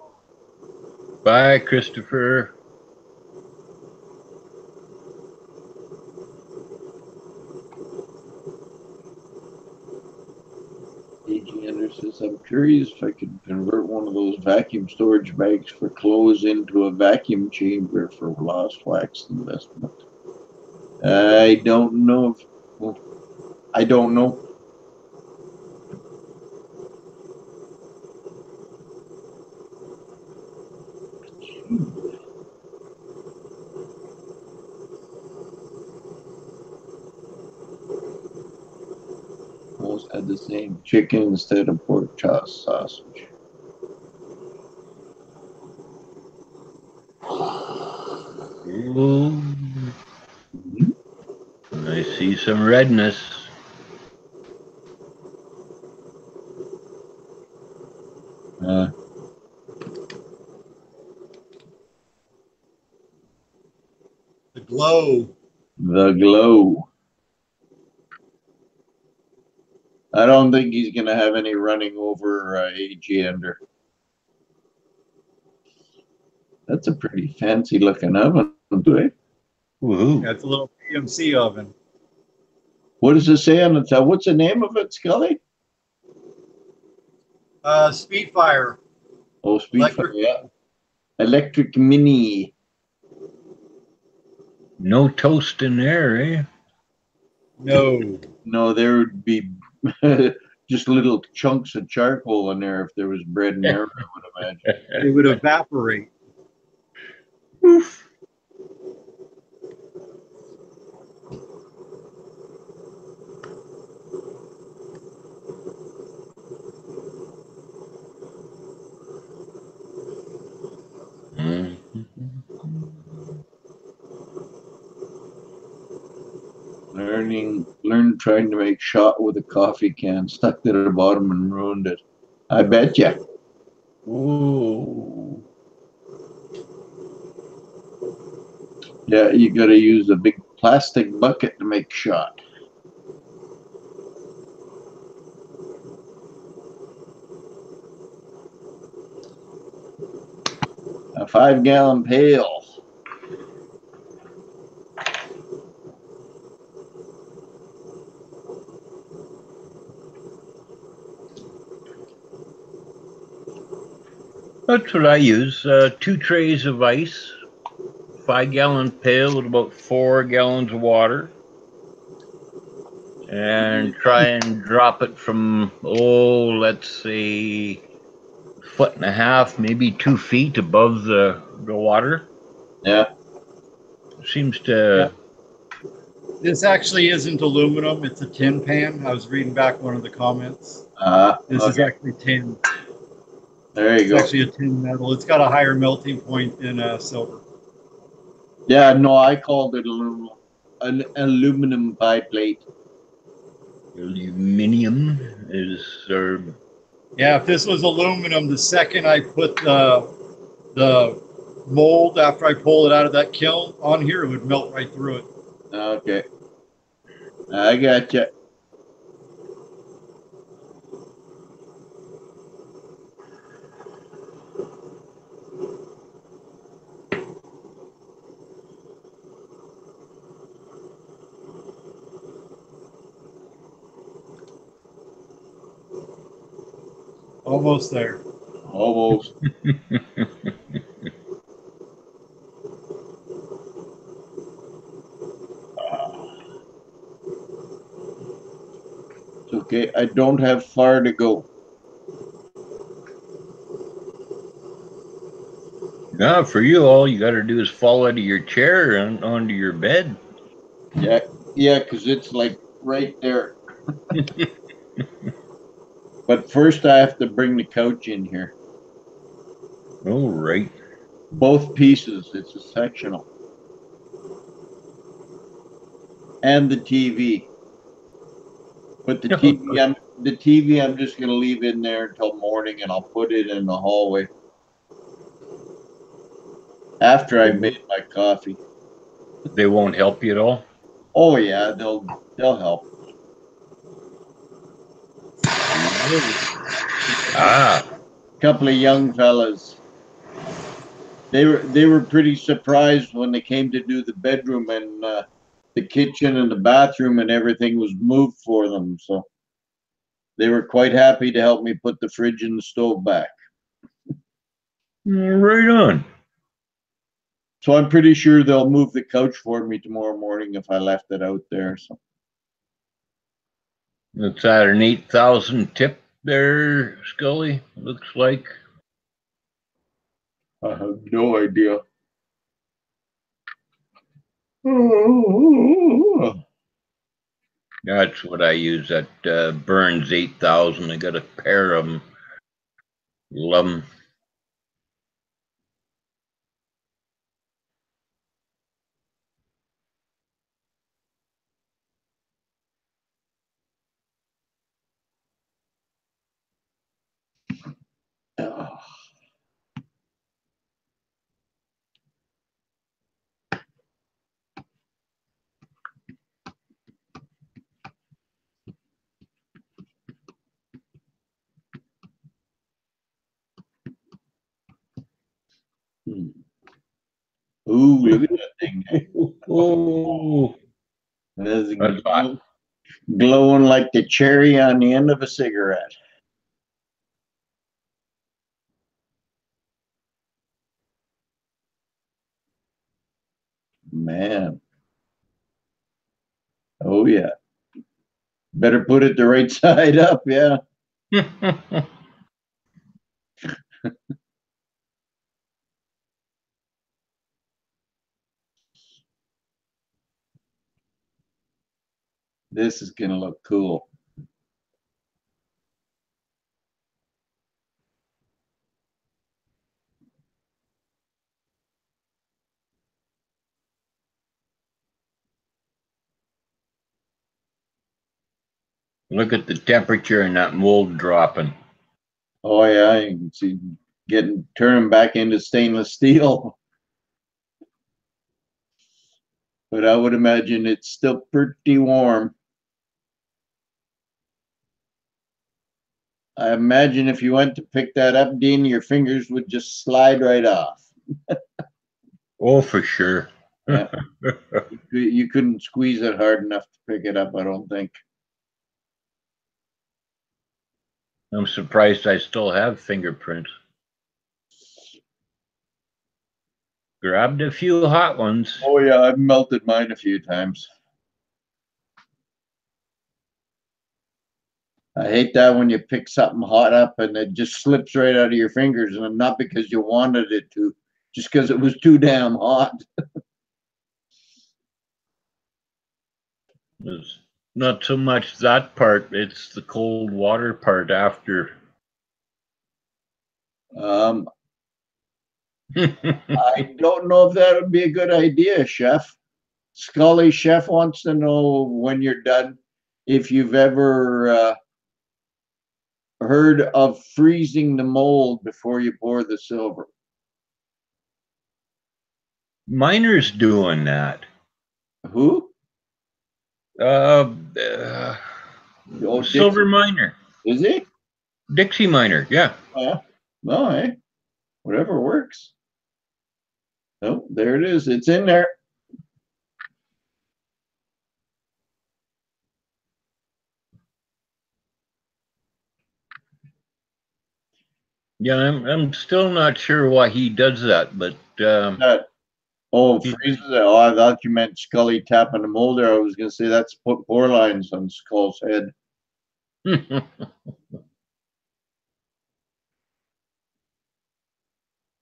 Bye, Christopher. A.G. Ender says, I'm curious if I could convert one of those vacuum storage bags for clothes into a vacuum chamber for lost wax investment. I don't know if, well, I don't know. Almost had the same chicken instead of pork chop sausage. Ooh. I see some redness. glow. The glow. I don't think he's going to have any running over AG Ender. That's a pretty fancy looking oven, eh? Woohoo. That's a little PMC oven. What does it say on the top? What's the name of it, Scully? Speedfire. Oh, Speedfire, Electric. yeah. Electric Mini. No toast in there, eh? No. No, there would be just little chunks of charcoal in there if there was bread in there, I would imagine. It would evaporate. Oof. Learned trying to make shot with a coffee can, stuck to the bottom and ruined it. I bet you. Ooh. Yeah, you got to use a big plastic bucket to make shot. A 5-gallon pail. That's what I use. 2 trays of ice, 5-gallon pail with about 4 gallons of water, and try and drop it from, let's say 1.5 feet, maybe 2 feet above the water. Yeah. Seems to. This actually isn't aluminum. It's a tin pan. I was reading back one of the comments. This is actually tin. There you It's go. actually a tin metal. It's got a higher melting point than silver. Yeah, no, I called it aluminum. An aluminum biplate. Aluminium is, or Yeah, if this was aluminum, the second I put the mold after I pull it out of that kiln on here, it would melt right through it. Okay. I got you. Almost there. Almost. It's okay. I don't have far to go. no, for you, all you got to do is fall out of your chair and onto your bed. Yeah, because it's like right there. But first, I have to bring the couch in here. All right. Both pieces. It's a sectional. And the TV. But the TV I'm just gonna leave in there until morning, and I'll put it in the hallway after I made my coffee. They won't help you at all. Oh yeah, they'll help. Ah, Couple of young fellas. They were pretty surprised when they came to do the bedroom, and the kitchen and the bathroom and everything was moved for them. So they were quite happy to help me put the fridge and the stove back. right on. So I'm pretty sure they'll move the couch for me tomorrow morning if I left it out there. So That's at an 8,000 tip there, Scully. Looks like. I have no idea. That's what I use. That Burns 8,000. I got a pair of them. Love them. Ooh, look at that thing. Oh, That's that's hot. glowing like the cherry on the end of a cigarette. Man. Oh, yeah. Better put it the right side up. Yeah. This is going to look cool. Look at the temperature and that mold dropping. Oh, yeah. You can see turning back into stainless steel. But I would imagine it's still pretty warm. I imagine if you went to pick that up, Dean, your fingers would just slide right off. Oh, for sure. Yeah. You couldn't squeeze it hard enough to pick it up, I don't think. I'm surprised I still have fingerprints. Grabbed a few hot ones. Oh, yeah, I've melted mine a few times. I hate that when you pick something hot up and it just slips right out of your fingers, and not because you wanted it to, just because it was too damn hot. It's not so much that part, it's the cold water part after. I don't know if that would be a good idea, Chef. Scully Chef wants to know when you're done if you've ever heard of freezing the mold before you pour the silver. Miner's doing that. Who? Oh, Silver Dixie. Miner. Is he? Dixie Miner, yeah. Yeah. No, hey, whatever works. Oh, there it is. It's in there. Yeah, I'm still not sure why he does that, but Freezes it. Oh, I thought you meant Scully tapping the molder. I was going to say that's put pour lines on Skull's head.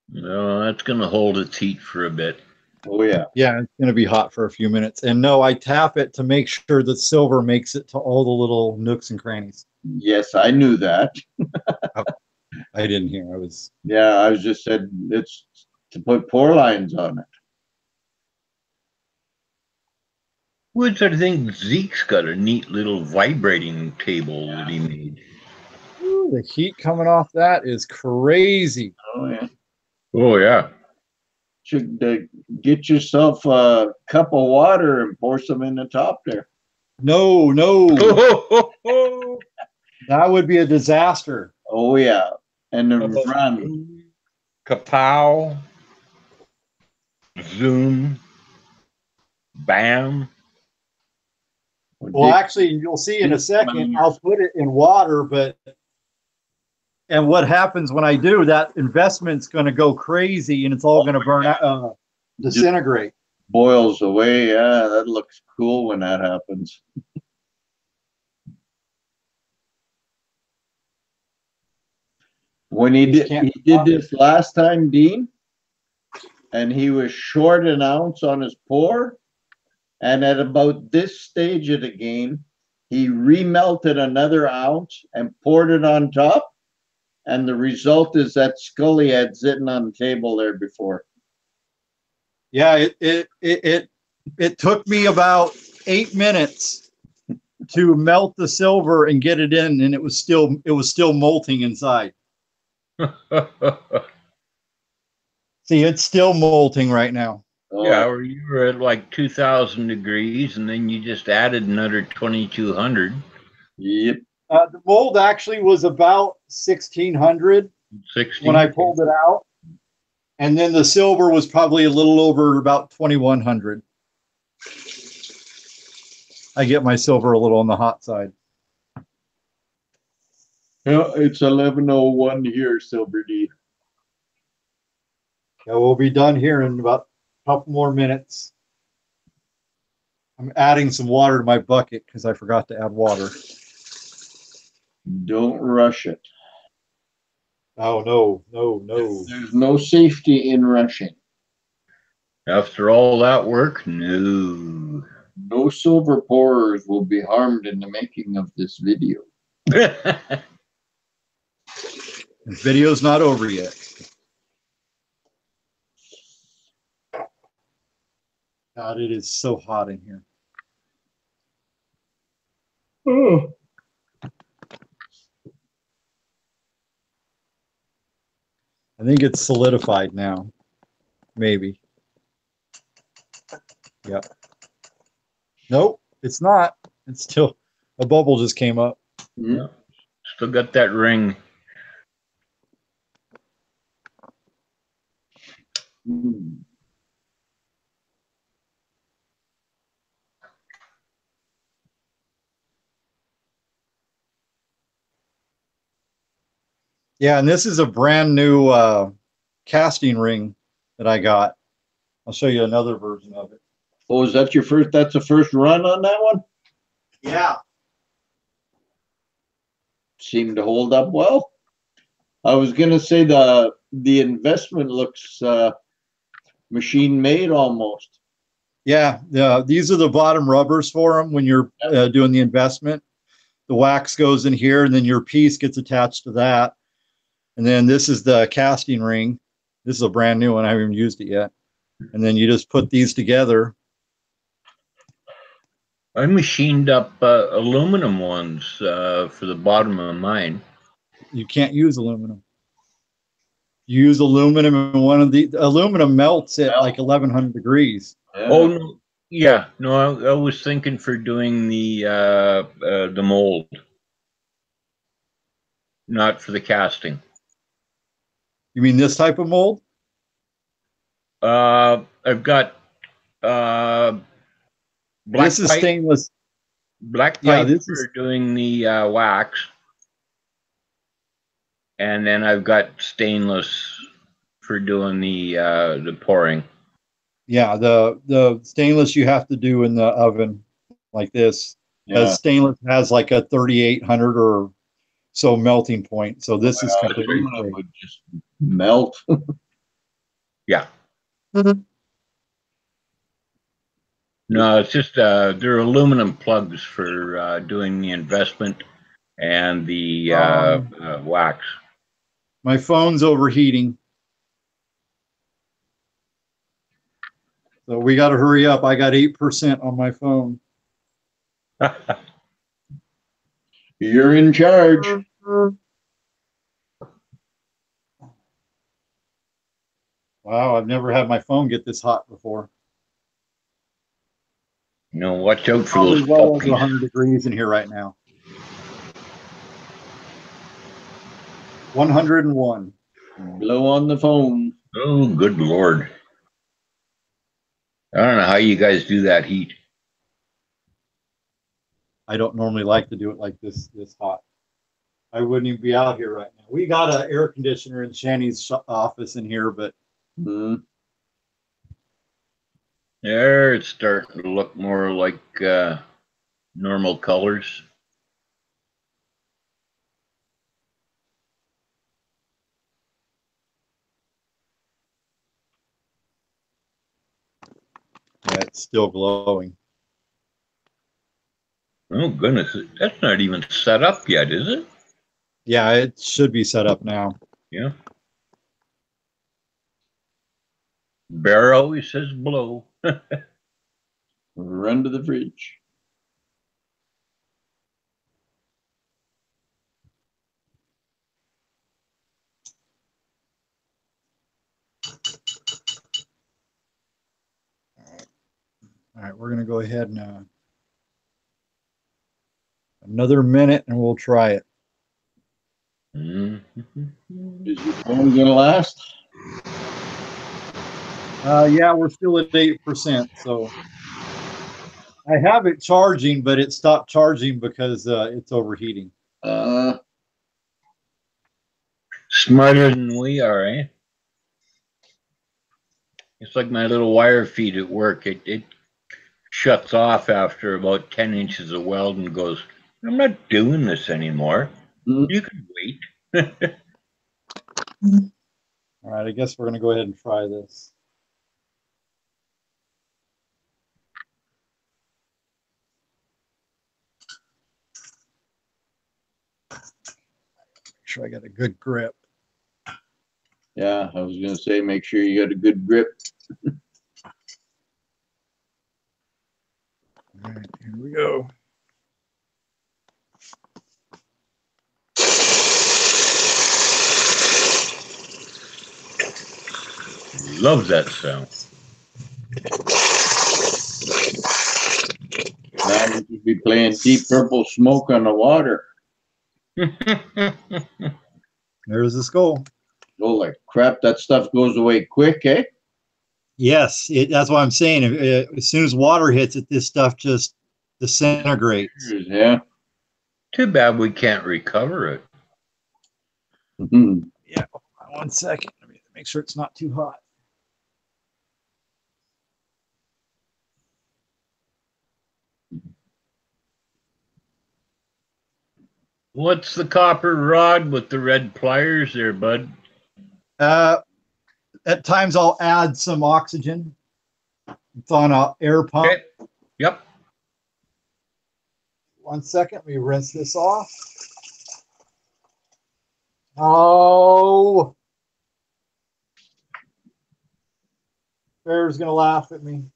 no, that's going to hold its heat for a bit. Oh, yeah. Yeah, it's going to be hot for a few minutes. And no, I tap it to make sure the silver makes it to all the little nooks and crannies. Yes, I knew that. I didn't hear. I was. Yeah, I was just said it's to put pour lines on it. Which I think Zeke's got a neat little vibrating table that he made. Ooh, the heat coming off that is crazy. Oh, yeah. Oh, yeah. Should get yourself a cup of water and pour some in the top there. No, that would be a disaster. Oh, yeah. And the run. Kapow. Zoom. Bam. Well, actually, you'll see in a second, I'll put it in water, and what happens when I do, that investment's going to go crazy and it's all going to burn out, disintegrate. Boils away. Yeah, that looks cool when that happens. When he did this last time, Dean, and he was short an ounce on his pour, and at about this stage of the game, he remelted another ounce and poured it on top. And the result is that Scully had sitting on the table there before. Yeah, it took me about 8 minutes to melt the silver and get it in, and it was still molting inside. See, it's still molting right now. Oh, yeah, or you were at like 2,000 degrees, and then you just added another 2,200. Yep. The mold actually was about 1,600 when I pulled it out. And then the silver was probably a little over about 2,100. I get my silver a little on the hot side. Yeah, it's 11:01 here, Silver D. Yeah, we'll be done here in about a couple more minutes. I'm adding some water to my bucket because I forgot to add water. Don't rush it. Oh, no, no, no. There's no safety in rushing. After all that work, no. No silver pourers will be harmed in the making of this video. The video's not over yet. God, it is so hot in here. Oh. I think it's solidified now. Maybe. Yep. Nope, it's not. It's still, a bubble just came up. Yeah. Still got that ring. Mm. Yeah, and this is a brand new casting ring that I got. I'll show you another version of it. Oh, is that your first? That's the first run on that one? Yeah. Seemed to hold up well. I was gonna say the investment looks machine made almost. Yeah, these are the bottom rubbers for them when you're doing the investment. The wax goes in here, and then your piece gets attached to that. And then this is the casting ring. This is a brand new one. I haven't even used it yet. And then you just put these together. I machined up aluminum ones for the bottom of mine. You can't use aluminum. You use aluminum, and one of the aluminum melts at like 1,100 degrees. Yeah. Oh, no. Yeah. No, I was thinking for doing the mold, not for the casting. You mean this type of mold? I've got black This is pipe, stainless. black Yeah, pipe this for is doing the wax, and then I've got stainless for doing the pouring. yeah, the stainless you have to do in the oven like this. Yeah. As stainless has like a 3,800 or so melting point. So this is completely Aluminum safe. would just melt. Yeah. Mhm. No, it's just they're aluminum plugs for doing the investment and the wax. My phone's overheating. So we got to hurry up. I got 8% on my phone. You're in charge. Wow, I've never had my phone get this hot before. You know, watch out for Probably those well over puppies. 100 degrees in here right now. 101. Blow on the phone. Oh, good Lord. I don't know how you guys do that heat. I don't normally like to do it like this hot. I wouldn't even be out here right now. We got an air conditioner in Shanny's office in here, but Mm. There, it's starting to look more like normal colors. yeah, it's still glowing. Oh, goodness. That's not even set up yet, is it? Yeah, it should be set up now. Yeah. Bear always says blow. Run to the fridge. All right, we're going to go ahead and another minute and we'll try it. Mhm. Is your phone gonna last? Yeah, we're still at 8%. So I have it charging, but it stopped charging because it's overheating. Smarter than we are, eh? It's like my little wire feed at work. It shuts off after about 10 inches of weld and goes, I'm not doing this anymore. You can wait. All right, I guess we're going to go ahead and try this. Make sure I got a good grip. Yeah, I was gonna say, make sure you got a good grip. All right, here we go. Love that sound. Now we should be playing Deep Purple Smoke on the Water. There's the skull. Holy crap, that stuff goes away quick, eh? Yes, that's what I'm saying. As soon as water hits it, this stuff just disintegrates. Yeah. Too bad we can't recover it. Yeah, 1 second. Let me make sure it's not too hot. What's the copper rod with the red pliers there, bud? At times I'll add some oxygen. It's on an air pump. Okay. Yep. 1 second. Let me rinse this off. Oh. Bear's going to laugh at me.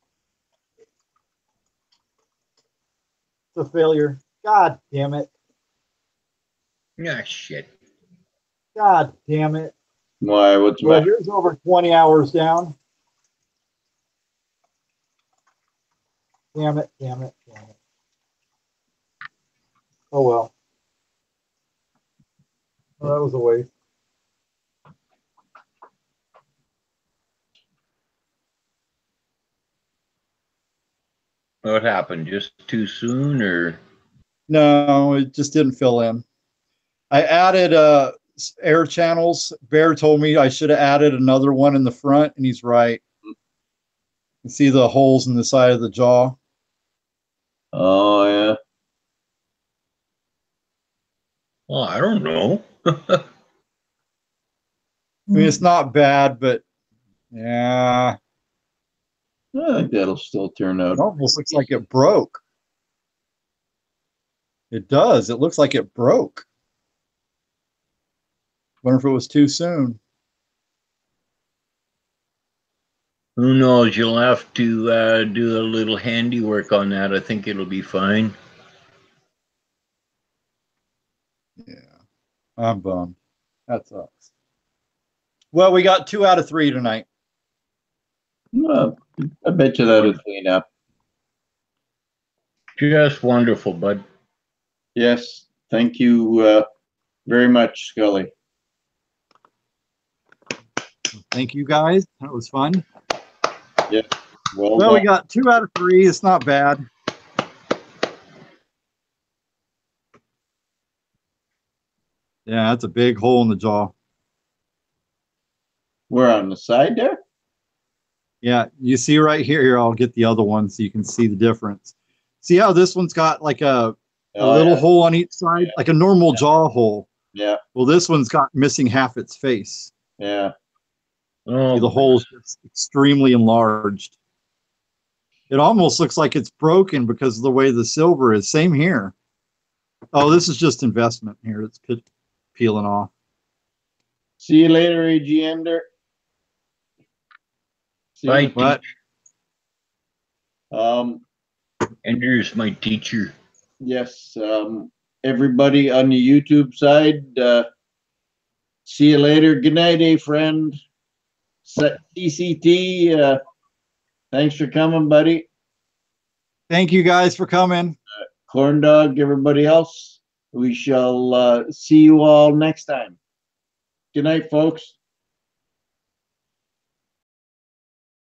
It's a failure. God damn it. Yeah, shit. God damn it. Why? What's Well, my? here's over 20 hours down. Damn it, damn it, damn it. Oh well. Well, that was a waste. What happened? Just too soon, or? No, it just didn't fill in. I added air channels. Bear told me I should have added another one in the front, and he's right. You see the holes in the side of the jaw? Oh yeah. Well, I don't know. I mean, it's not bad, but yeah, I think that'll still turn out. it almost looks like it broke. It does. It looks like it broke. Wonder if it was too soon. Who knows? You'll have to do a little handiwork on that. I think it'll be fine. Yeah, I'm bummed. That sucks. Well, we got 2 out of 3 tonight. I bet you that'll clean up. Just wonderful, bud. Yes. Thank you very much, Scully. Thank you guys. That was fun. Yeah. Well, Well, we got 2 out of 3. It's not bad. Yeah, that's a big hole in the jaw. we're on the side there. Yeah, you see right here. Here, I'll get the other one so you can see the difference. See how this one's got like a little hole on each side, like a normal jaw hole. Yeah. Well, this one's got missing half its face. Yeah. Oh, See, the hole's just extremely enlarged. It almost looks like it's broken because of the way the silver is. Same here. Oh, this is just investment here. It's peeling off. See you later, AG Ender. See Bye. you. What? Ender's my teacher. Yes. Everybody on the YouTube side, see you later. Good night, friend. CCT, thanks for coming, buddy. Thank you guys for coming. Corn Dog, everybody else. We shall see you all next time. Good night, folks.